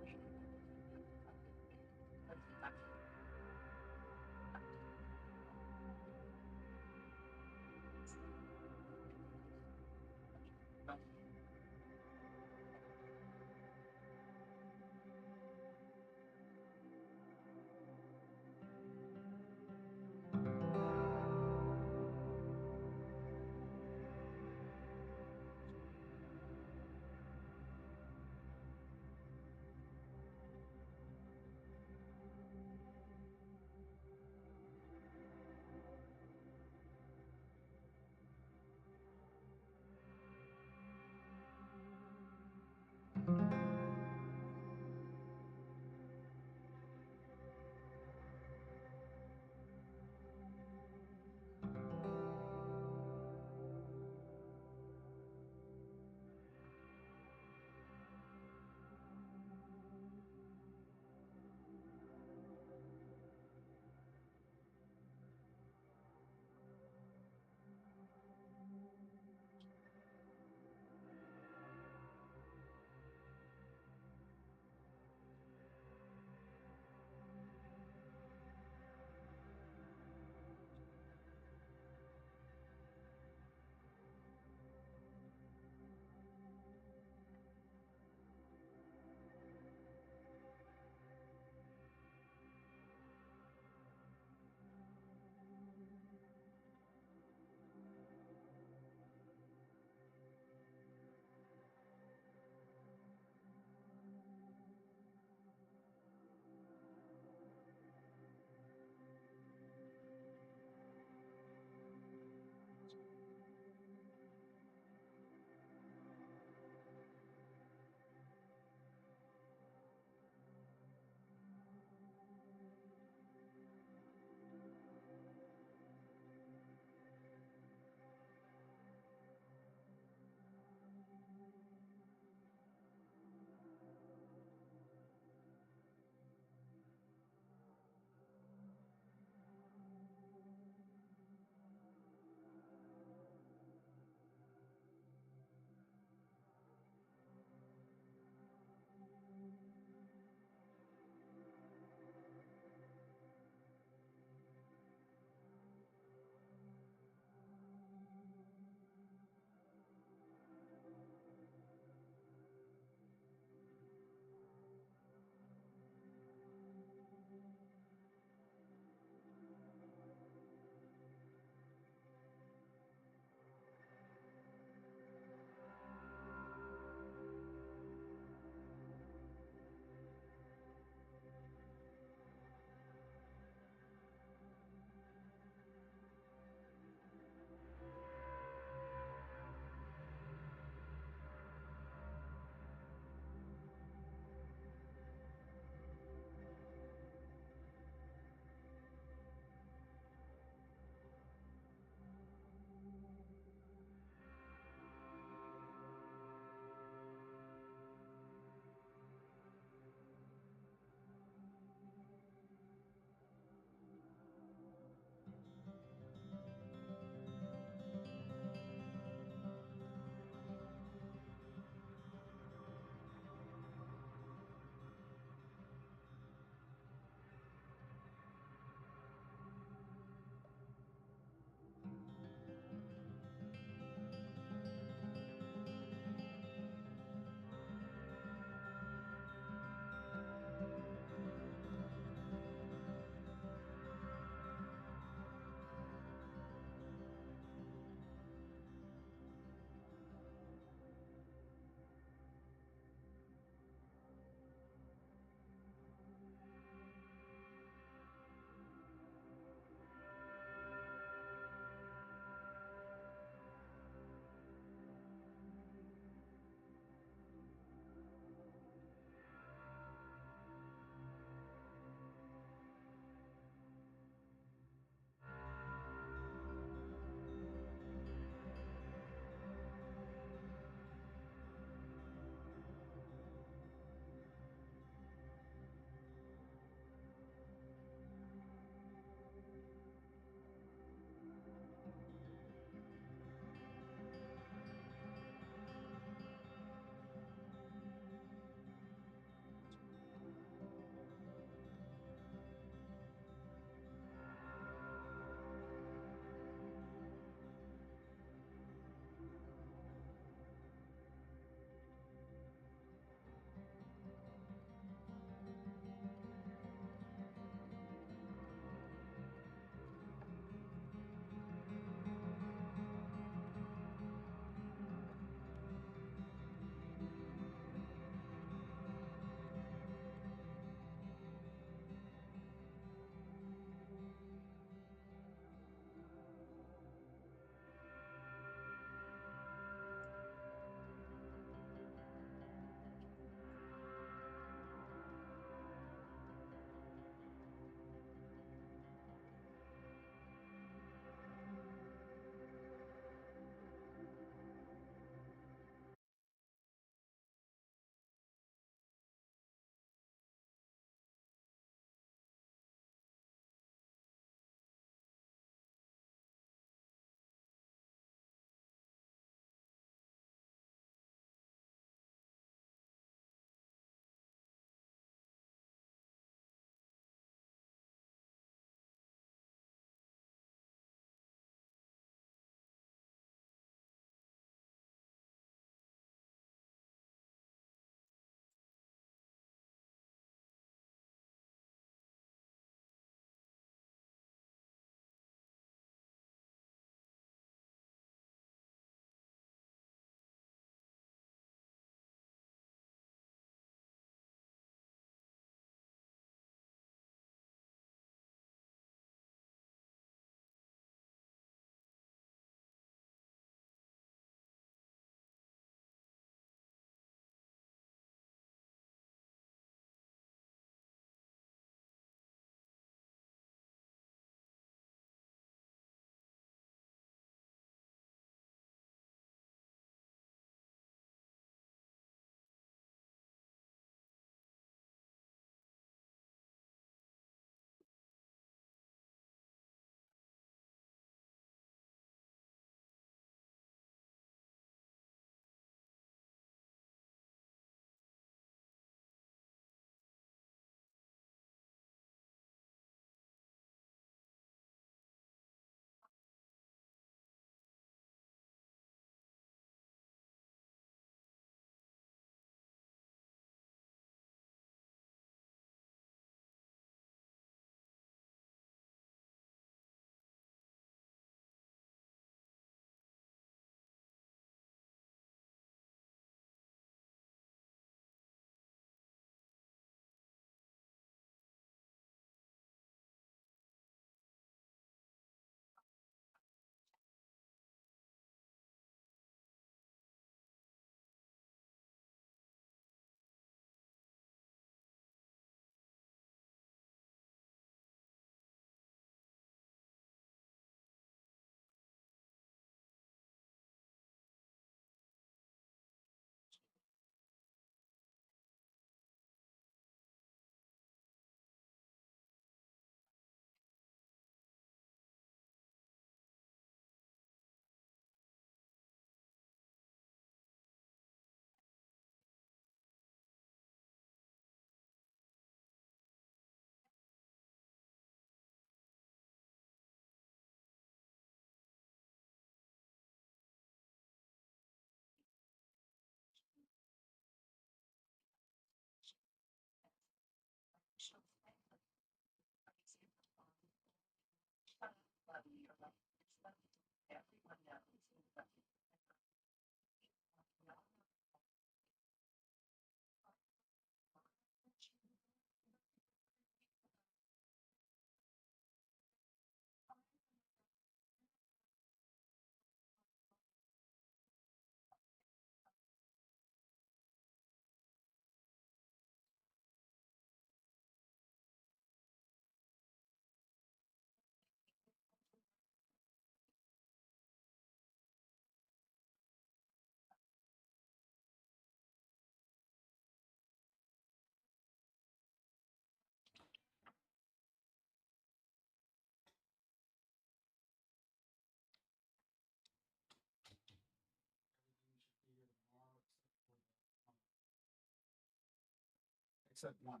said one.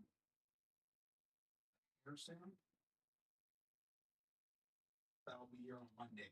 Hair serum? That'll be here on Monday.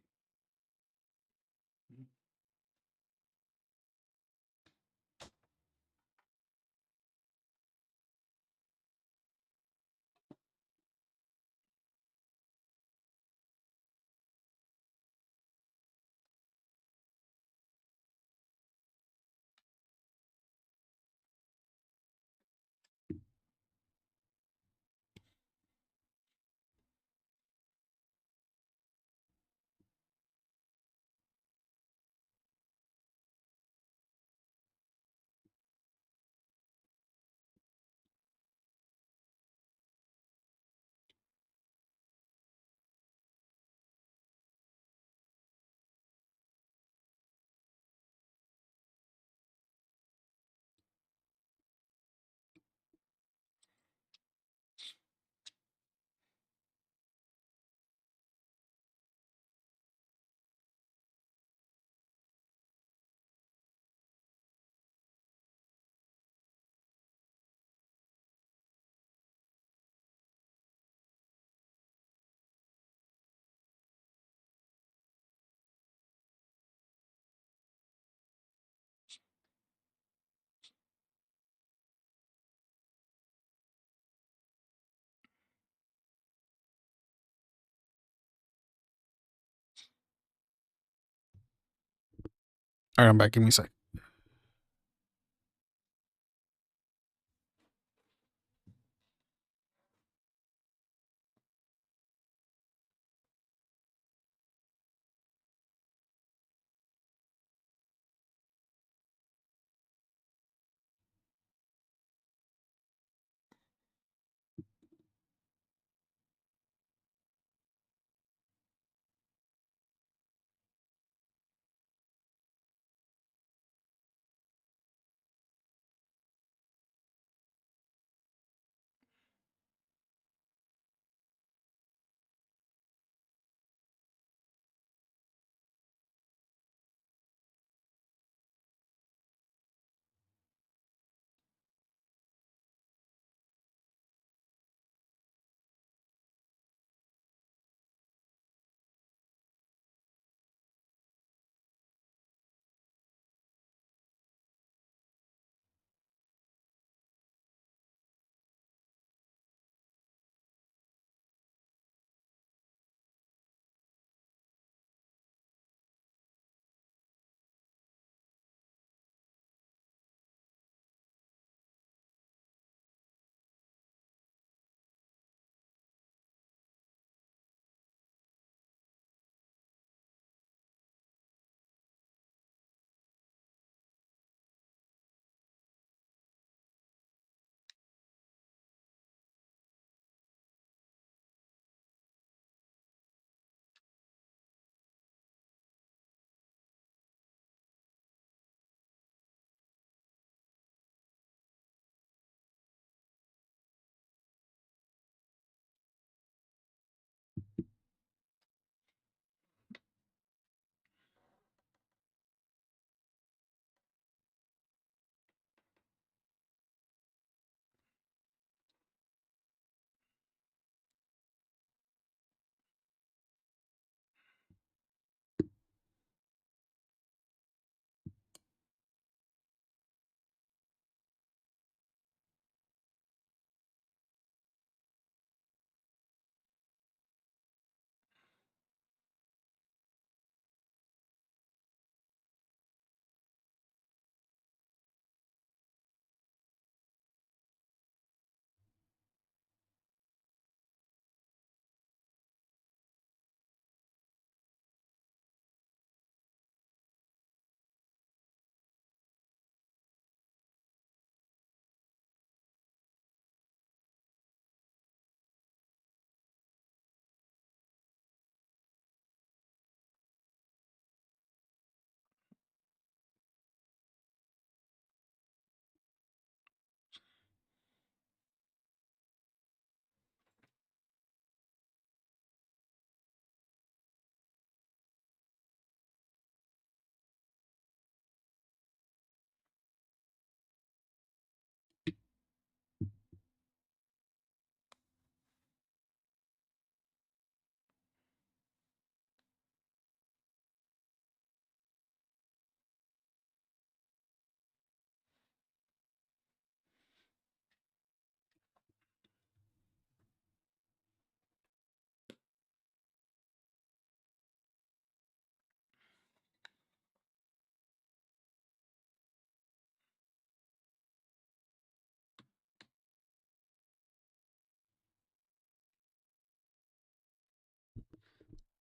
All right, I'm back. Give me a sec.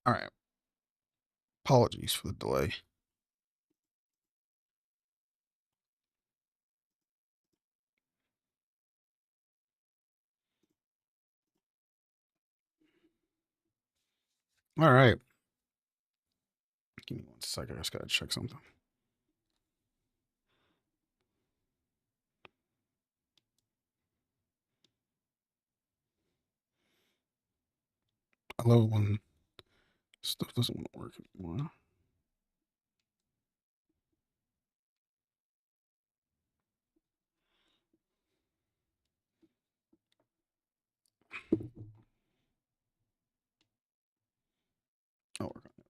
All right. Apologies for the delay. All right. Give me 1 second. I just gotta check something. I love when stuff doesn't want to work anymore. I'll work on it.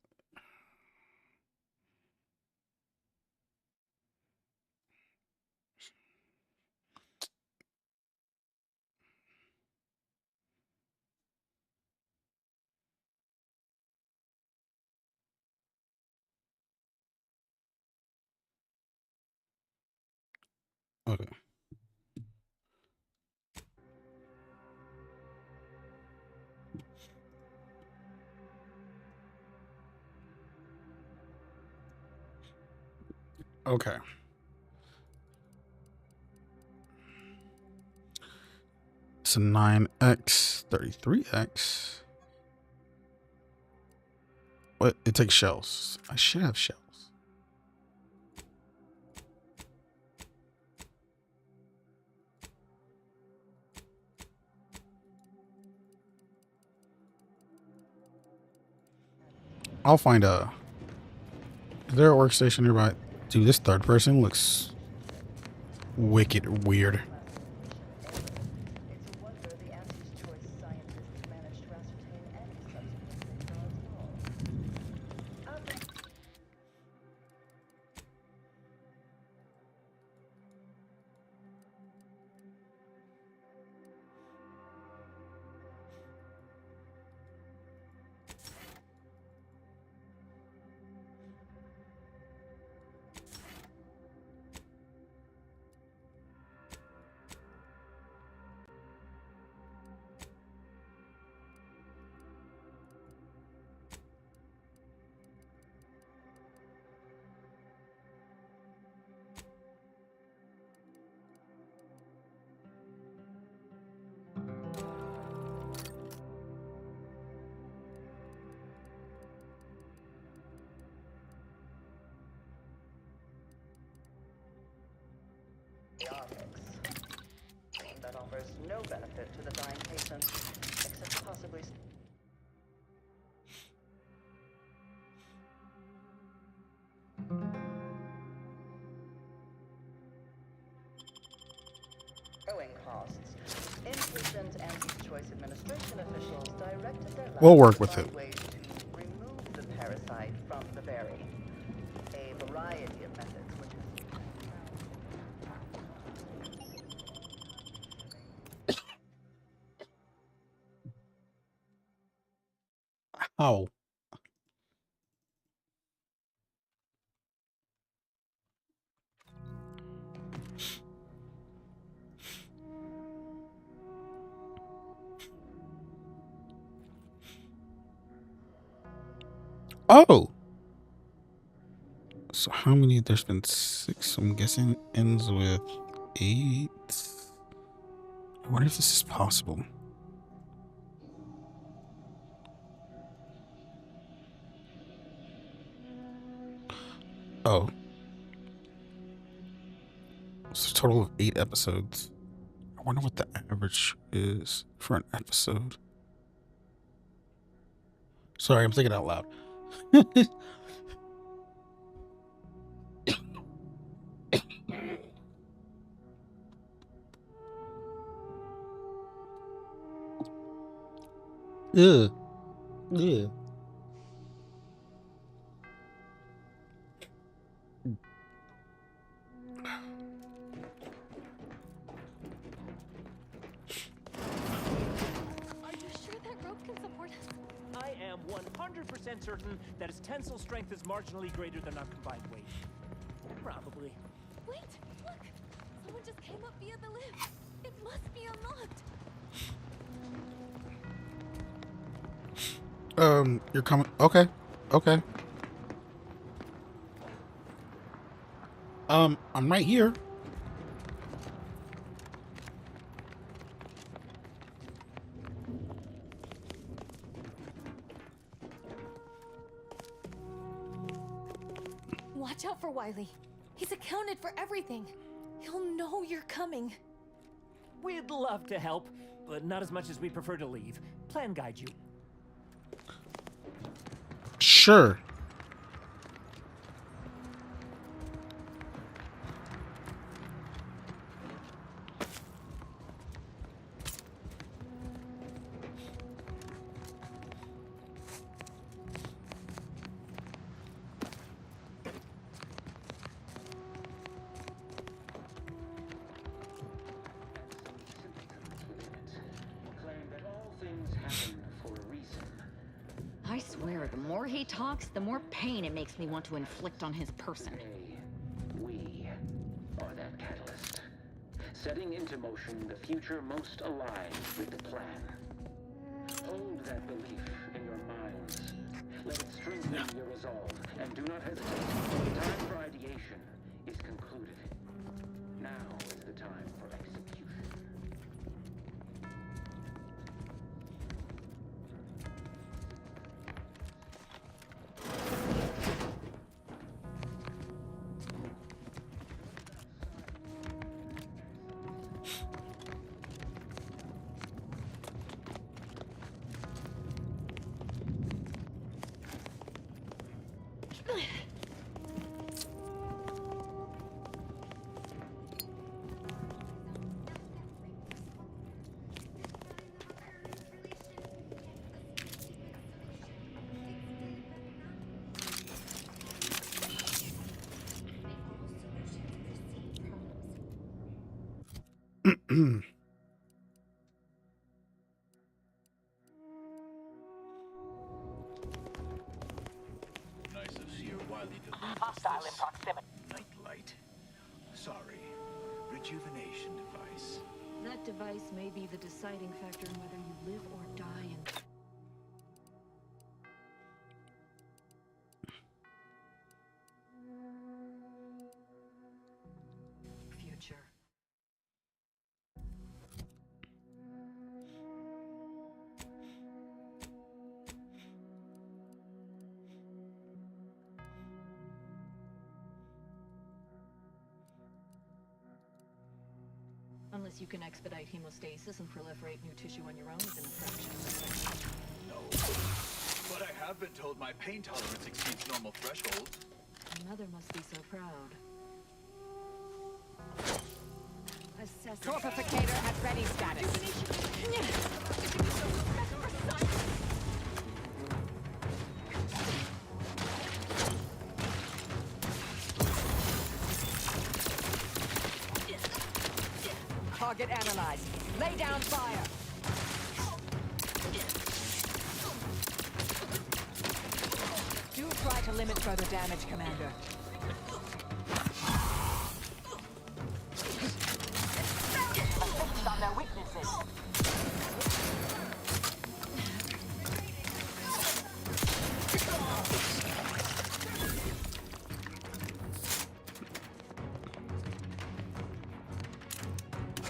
Okay. Okay. It's a 9x, 33x. What? It takes shells. I should have shells. I'll find a. Is there a workstation nearby? Dude, this third person looks wicked weird. That offers no benefit to the dying patient, except possibly. Owing costs. Inpatient anti-choice administration officials directed their We'll work with it. ways to remove the parasite from the berry. A variety of methods, which is How? Oh. So how many? There's been 6. I'm guessing ends with 8. I wonder if this is possible. Oh. It's a total of 8 episodes. I wonder what the average is for an episode. Sorry, I'm thinking out loud. Ugh. Yeah. I am 100% certain that its tensile strength is marginally greater than our combined weight. Probably. Wait, look! Someone just came up via the lift. It must be unlocked. You're coming. Okay. Okay. I'm right here. Watch out for Wiley. He's accounted for everything. He'll know you're coming. We'd love to help, but not as much as we prefer to leave. Plan guide you. Sure. I swear, the more he talks, the more pain it makes me want to inflict on his person. We are that catalyst, setting into motion the future most aligned with the plan. Hold that belief in your minds. Let it strengthen your resolve, and do not hesitate. The time for ideation is concluded. Now is the time for execution. Nice of Sir Wiley to leave us Hostile in this proximity. nightlight. Sorry. Rejuvenation device. That device may be the deciding factor in whether you live or die in... future. Unless you can expedite hemostasis and proliferate new tissue on your own within a fraction of a second. No. But I have been told my pain tolerance exceeds normal thresholds. Your mother must be so proud. Torpificator at ready status. Target analyzed. Lay down fire. Do try to limit further damage, Commander. On their weaknesses.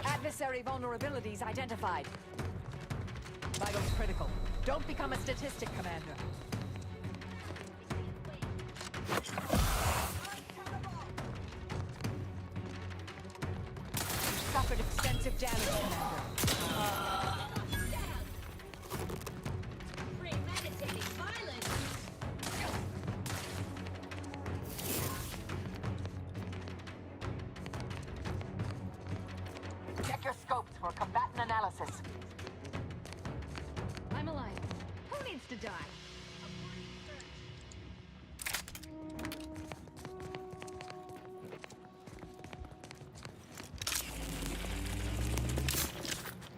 Adversary vulnerabilities identified. Vitals critical. Don't become a statistic, Commander. Suffered extensive damage, Commander. Premeditated violence. Check your scopes for combatant analysis. I'm alive. Who needs to die?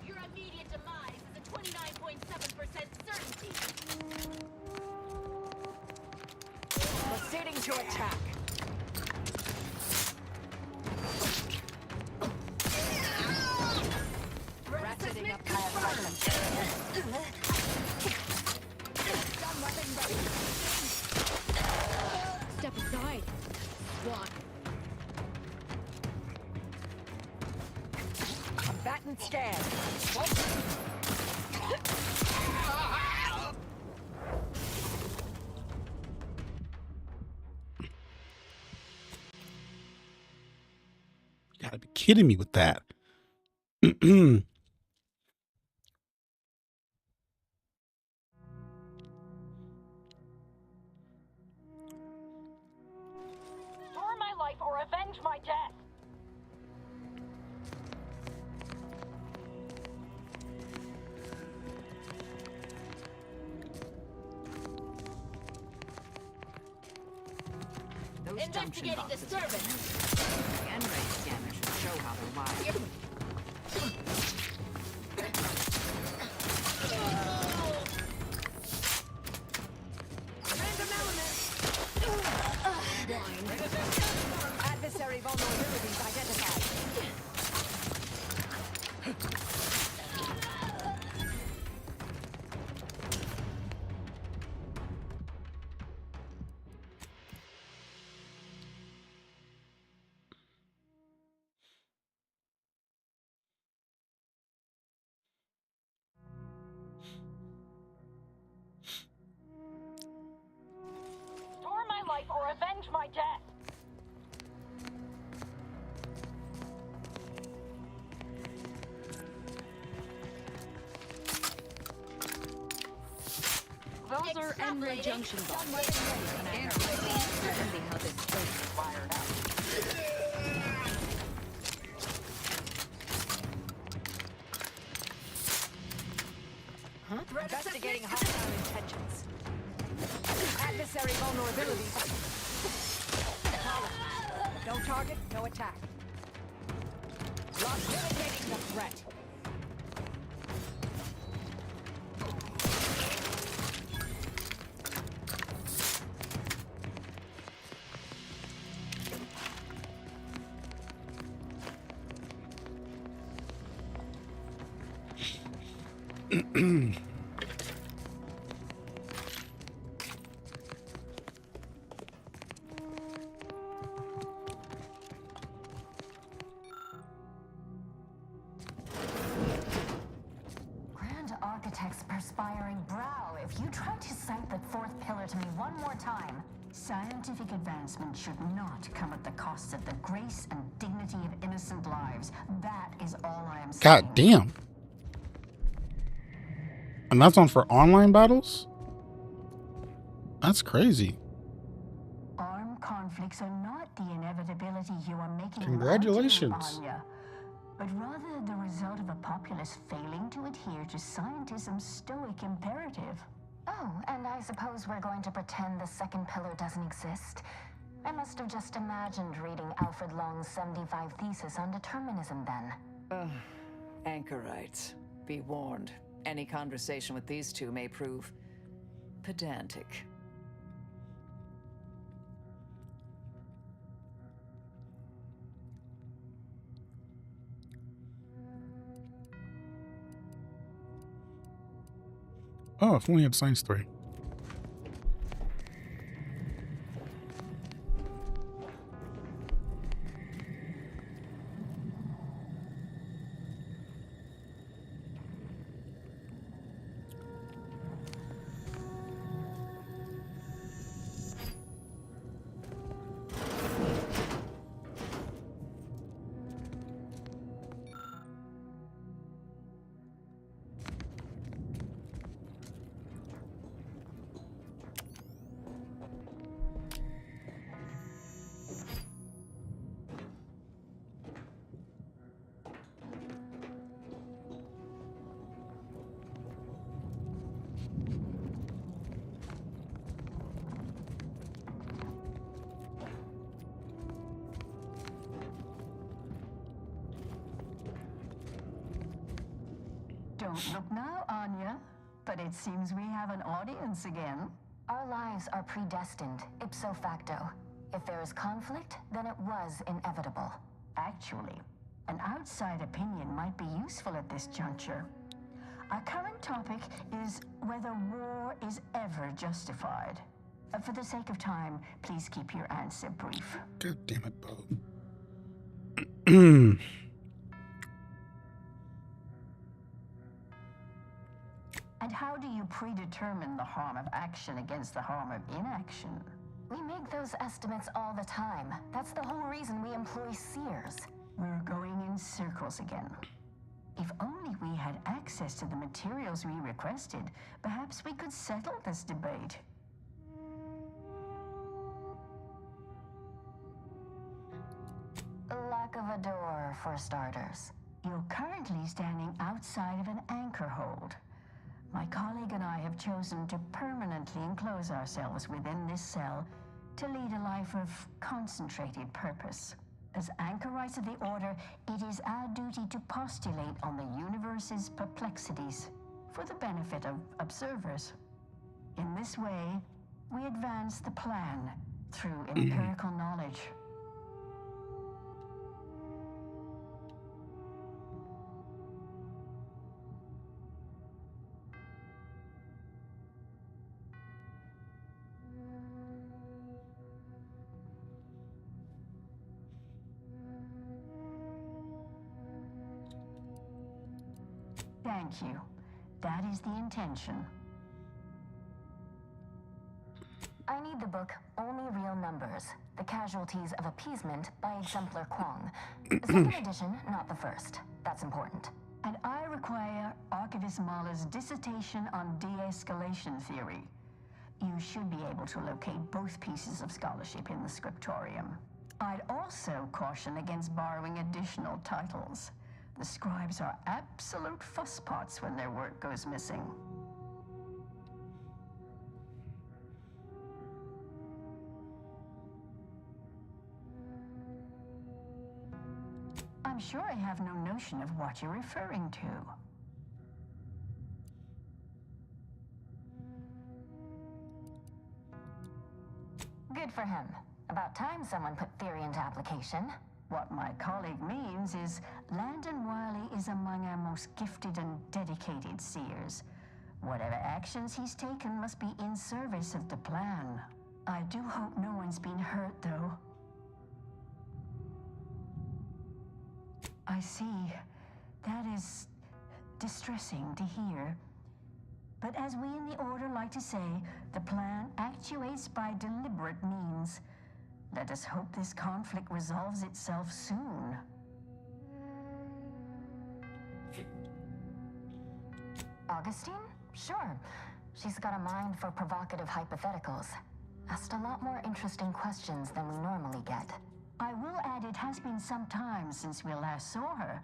Your immediate demise is a 29.7% certainty. Proceeding to attack. Ratcheting up my aggression. Fat and scared. You gotta be kidding me with that. Restore my life or avenge my death. Those junction Investigating boxes. disturbance. The N-ray scanner should show how they're wired. Random elements. Adversary vulnerabilities identified. Restore my life or avenge my death. Those are N-ray junction boxes. And certainly how this place is wired up. Investigating hostile intentions. Adversary vulnerabilities. No target, no attack. Lost mitigating the threat. Grand Architect's perspiring brow, if you try to cite the fourth pillar to me one more time, scientific advancement should not come at the cost of the grace and dignity of innocent lives. That is all I am saying. God damn. And that's on for online battles? That's crazy. Armed conflicts are not the inevitability you are making. Congratulations. them out to, Anya, but rather the result of a populace failing to adhere to scientism's stoic imperative. Oh, and I suppose we're going to pretend the second pillar doesn't exist. I must have just imagined reading Alfred Long's 75 thesis on determinism then. Anchorites, be warned. Any conversation with these two may prove pedantic. Oh, if only had Science 3. Don't look now, Anya, but it seems we have an audience again. Our lives are predestined, ipso facto. If there is conflict, then it was inevitable. Actually, an outside opinion might be useful at this juncture. Our current topic is whether war is ever justified. For the sake of time, please keep your answer brief. God damn it, Bo. predetermine the harm of action against the harm of inaction. We make those estimates all the time. That's the whole reason we employ seers. We're going in circles again. If only we had access to the materials we requested, perhaps we could settle this debate. Lack of a door, for starters. You're currently standing outside of an anchor hold. My colleague and I have chosen to permanently enclose ourselves within this cell to lead a life of concentrated purpose. As anchorites of the Order, it is our duty to postulate on the universe's perplexities for the benefit of observers. In this way, we advance the plan through empirical knowledge. Thank you. That is the intention. I need the book Only Real Numbers, The Casualties of Appeasement by Exemplar Kwong. Second edition, not the first. That's important. And I require Archivist Mahler's dissertation on de-escalation theory. You should be able to locate both pieces of scholarship in the scriptorium. I'd also caution against borrowing additional titles. The scribes are absolute fusspots when their work goes missing. I'm sure I have no notion of what you're referring to. Good for him. About time someone put theory into application. What my colleague means is Landon Wiley is among our most gifted and dedicated seers. Whatever actions he's taken must be in service of the plan. I do hope no one's been hurt, though. I see. That is distressing to hear. But as we in the Order like to say, the plan actuates by deliberate means. Let us hope this conflict resolves itself soon. Augustine? Sure. She's got a mind for provocative hypotheticals. Asked a lot more interesting questions than we normally get. I will add it has been some time since we last saw her.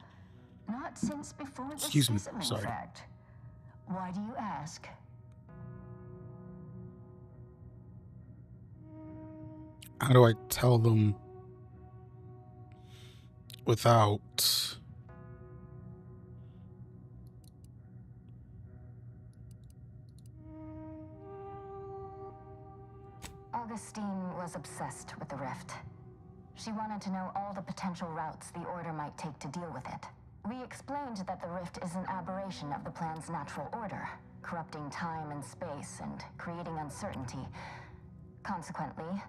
Not since before the schism, in fact. Why do you ask? How do I tell them without Augustine was obsessed with the rift. She wanted to know all the potential routes the Order might take to deal with it. We explained that the rift is an aberration of the plan's natural order, corrupting time and space and creating uncertainty. Consequently,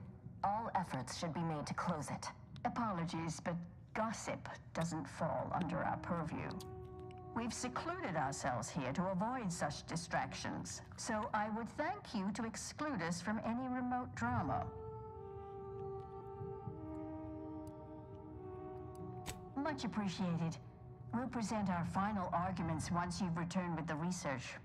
all efforts should be made to close it. Apologies, but gossip doesn't fall under our purview. We've secluded ourselves here to avoid such distractions, so I would thank you to exclude us from any remote drama. Much appreciated. We'll present our final arguments once you've returned with the research.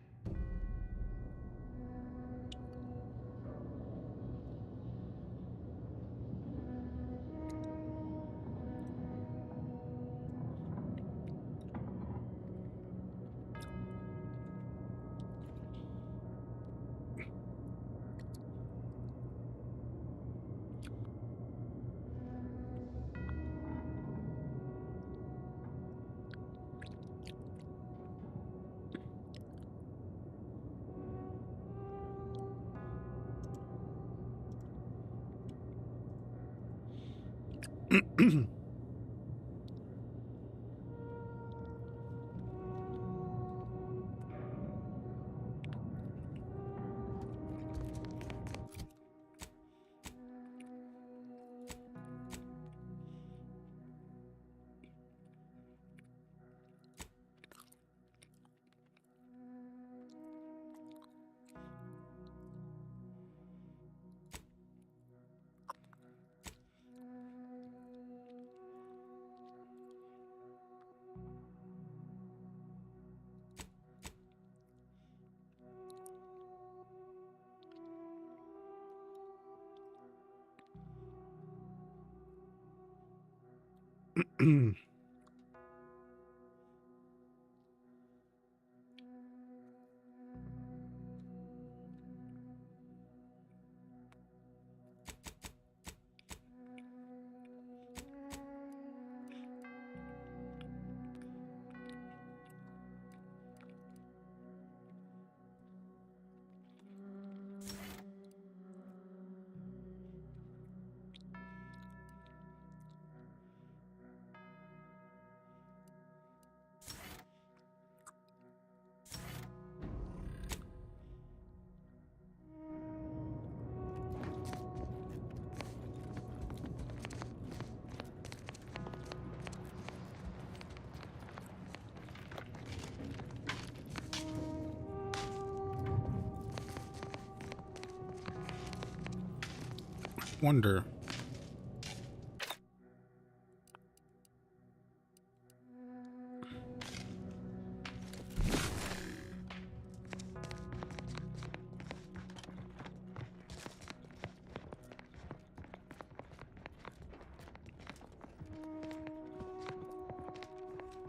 Wonder.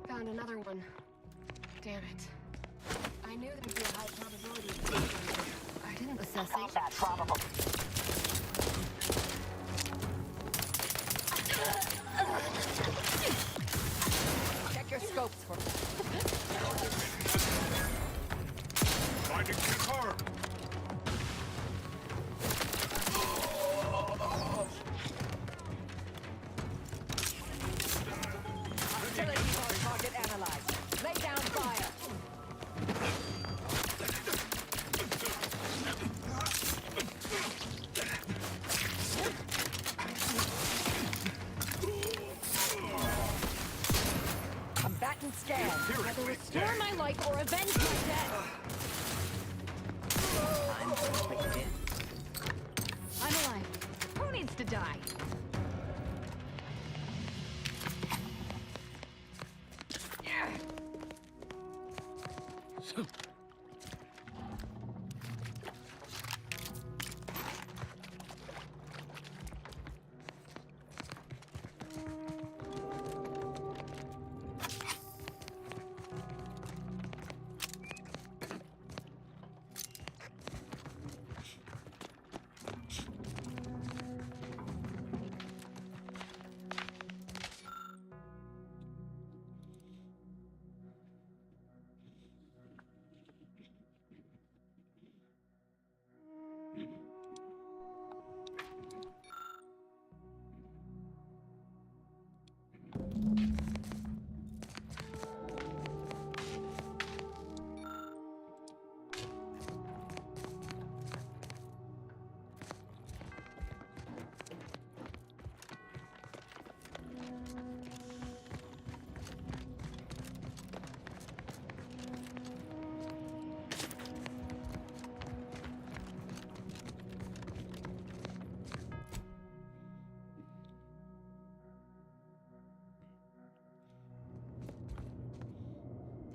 Found another one. Damn it. I knew there'd be a high probability. I didn't assess it. That probable. Check your scopes for Finding confirmed. Hostility target analyzed. Lay down fire. Combatant scan. Either restore my life or avenge my death. I'm alive. Who needs to die?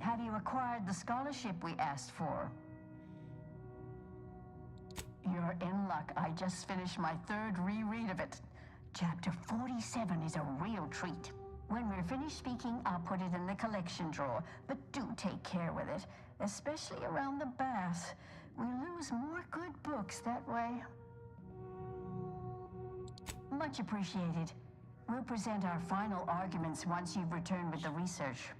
Have you acquired the scholarship we asked for? You're in luck. I just finished my third reread of it. Chapter 47 is a real treat. When we're finished speaking, I'll put it in the collection drawer. But do take care with it, especially around the bath. We lose more good books that way. Much appreciated. We'll present our final arguments once you've returned with the research.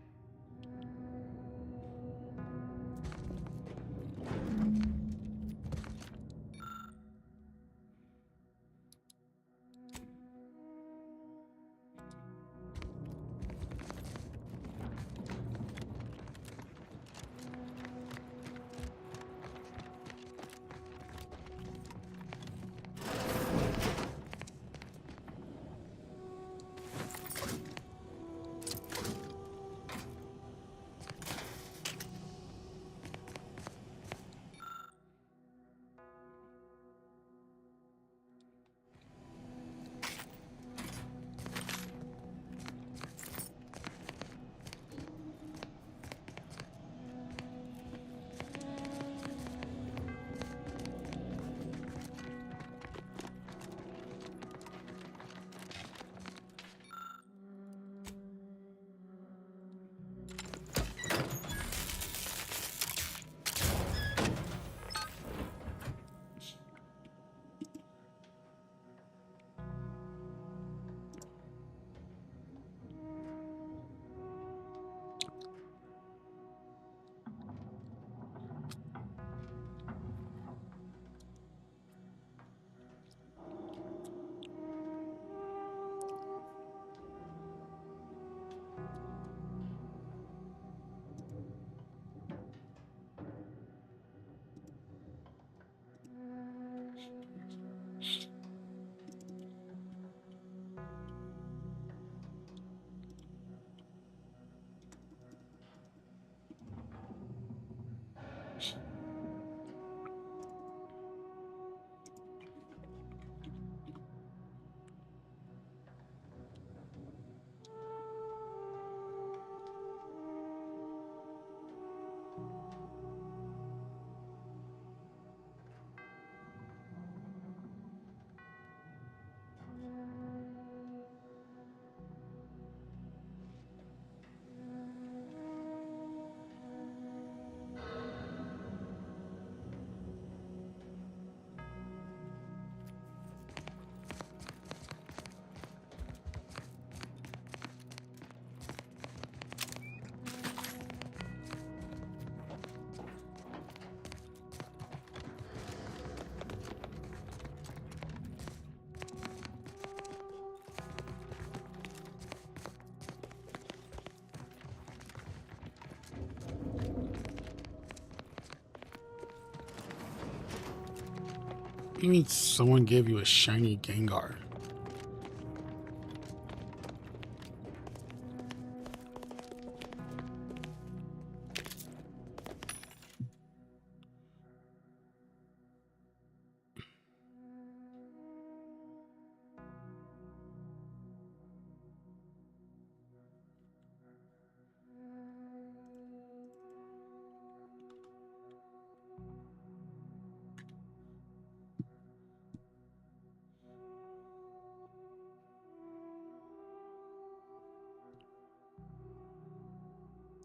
You mean someone gave you a shiny Gengar?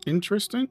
Interesting.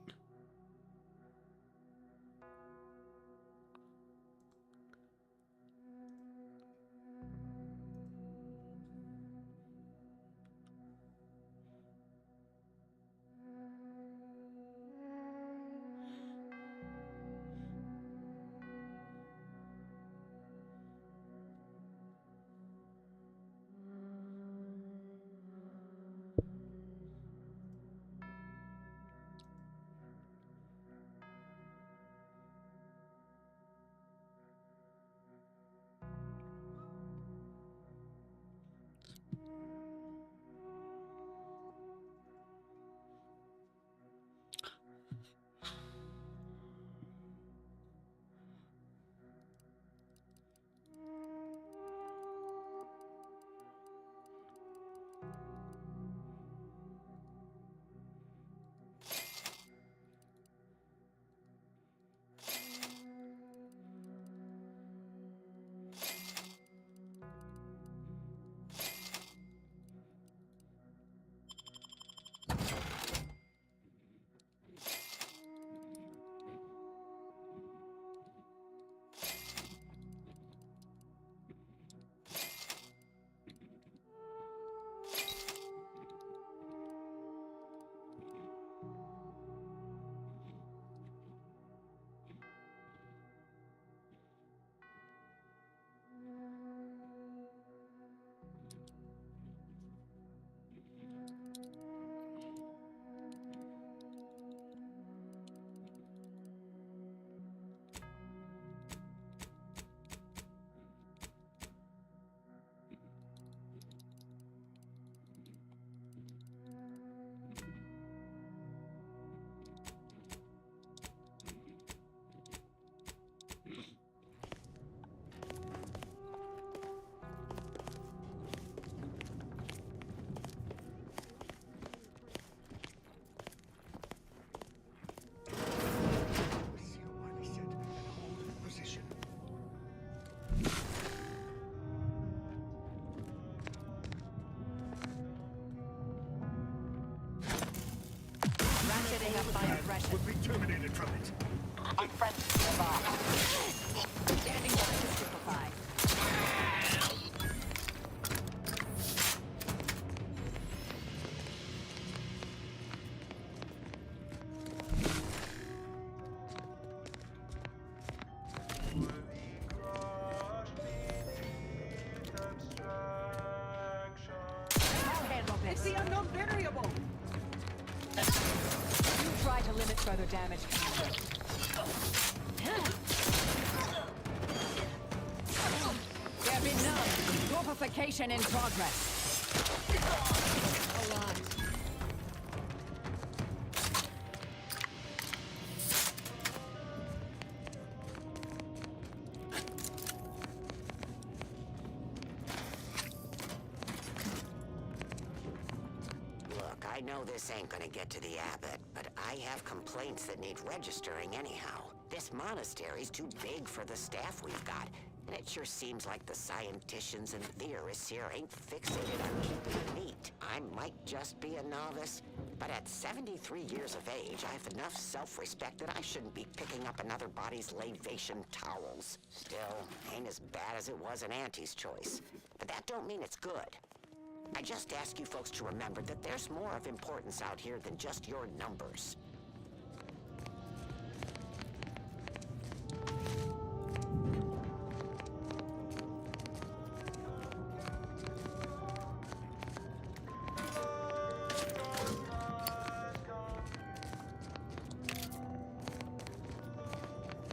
Ratcheting up by aggression. Would be terminated from it. Our friends survive. Standing by to stupefy. It's the unknown variable. You try to limit further damage. There be none. Torpification in progress. Alive. Look, I know this ain't gonna get to the abbot, but I have complaints that need registering anyhow. This monastery's too big for the staff we've got, and it sure seems like the scienticians and theorists here ain't fixated on keeping it neat. I might just be a novice, but at 73 years of age, I have enough self-respect that I shouldn't be picking up another body's labation towels. Still, ain't as bad as it was in Auntie's choice, but that don't mean it's good. I just ask you folks to remember that there's more of importance out here than just your numbers.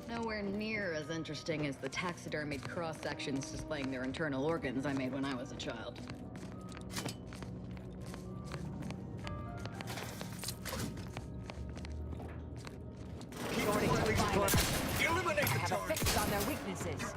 No nowhere near as interesting as the taxidermied cross-sections displaying their internal organs I made when I was a child. I have a fix on their weaknesses.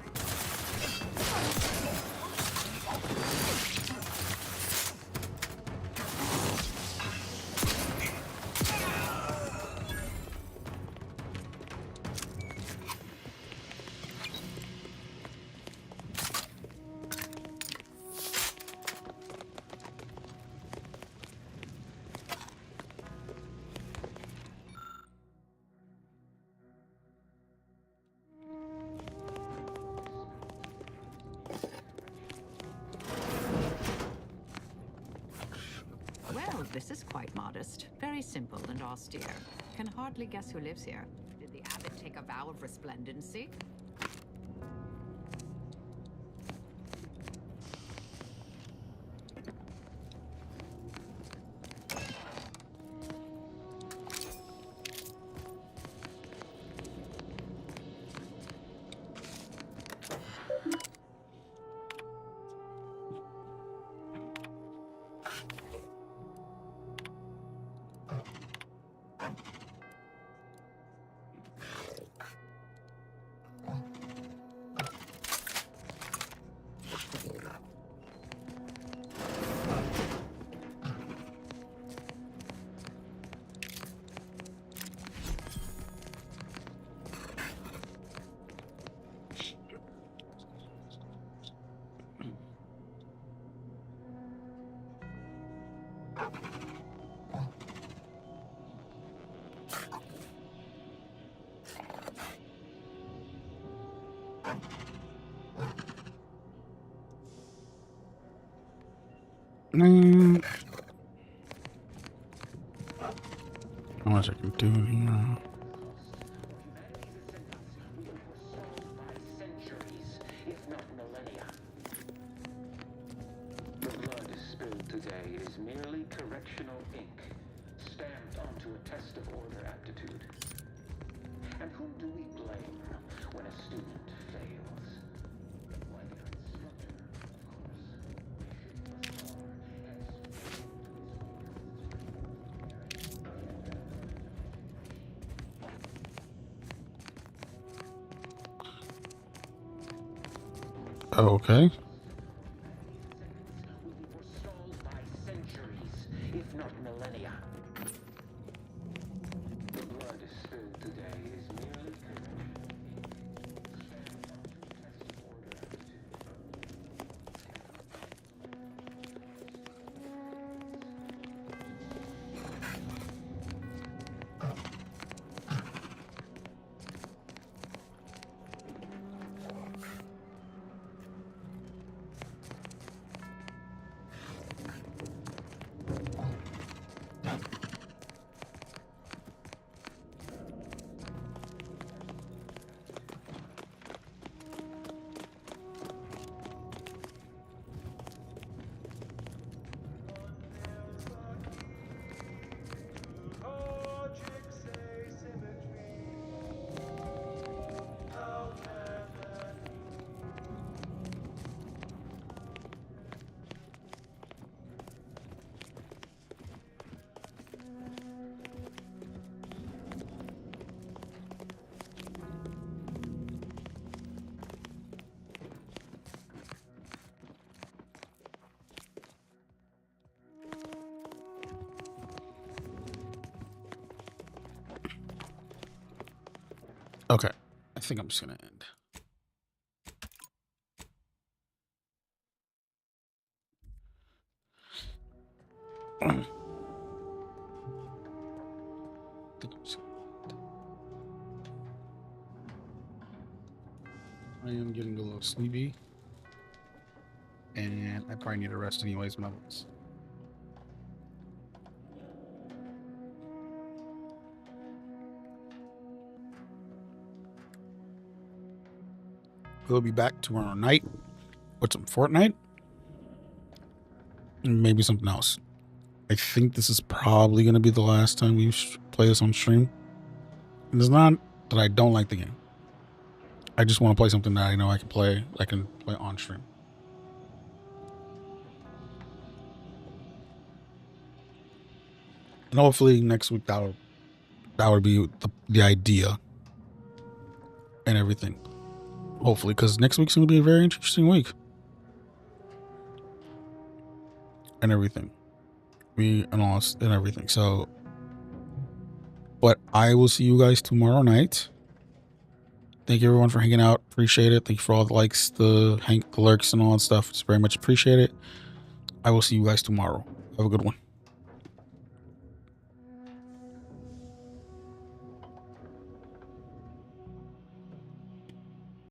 Well, this is quite modest. Very simple and austere. Can hardly guess who lives here. Did the abbot take a vow of resplendency? How much I can do here? The blood spilled today is merely correctional ink, stamped onto a test of order aptitude. And whom do we blame when a student fails? Why, the instructor, Oh, okay. if not millennia. The blood spilled today is merely Okay. I think I'm just gonna end. I am getting a little sleepy, and I probably need to rest anyways when I was. We'll be back tomorrow night with some Fortnite and maybe something else. I think this is probably going to be the last time we play this on stream. And it's not that I don't like the game. I just want to play something that I know I can play on stream. And hopefully next week that would be the idea and everything. Hopefully, because next week's going to be a very interesting week. And everything. And everything. So, but I will see you guys tomorrow night. Thank you everyone for hanging out. Appreciate it. Thank you for all the likes, the lurks and all that stuff. It's very much appreciated. I will see you guys tomorrow. Have a good one.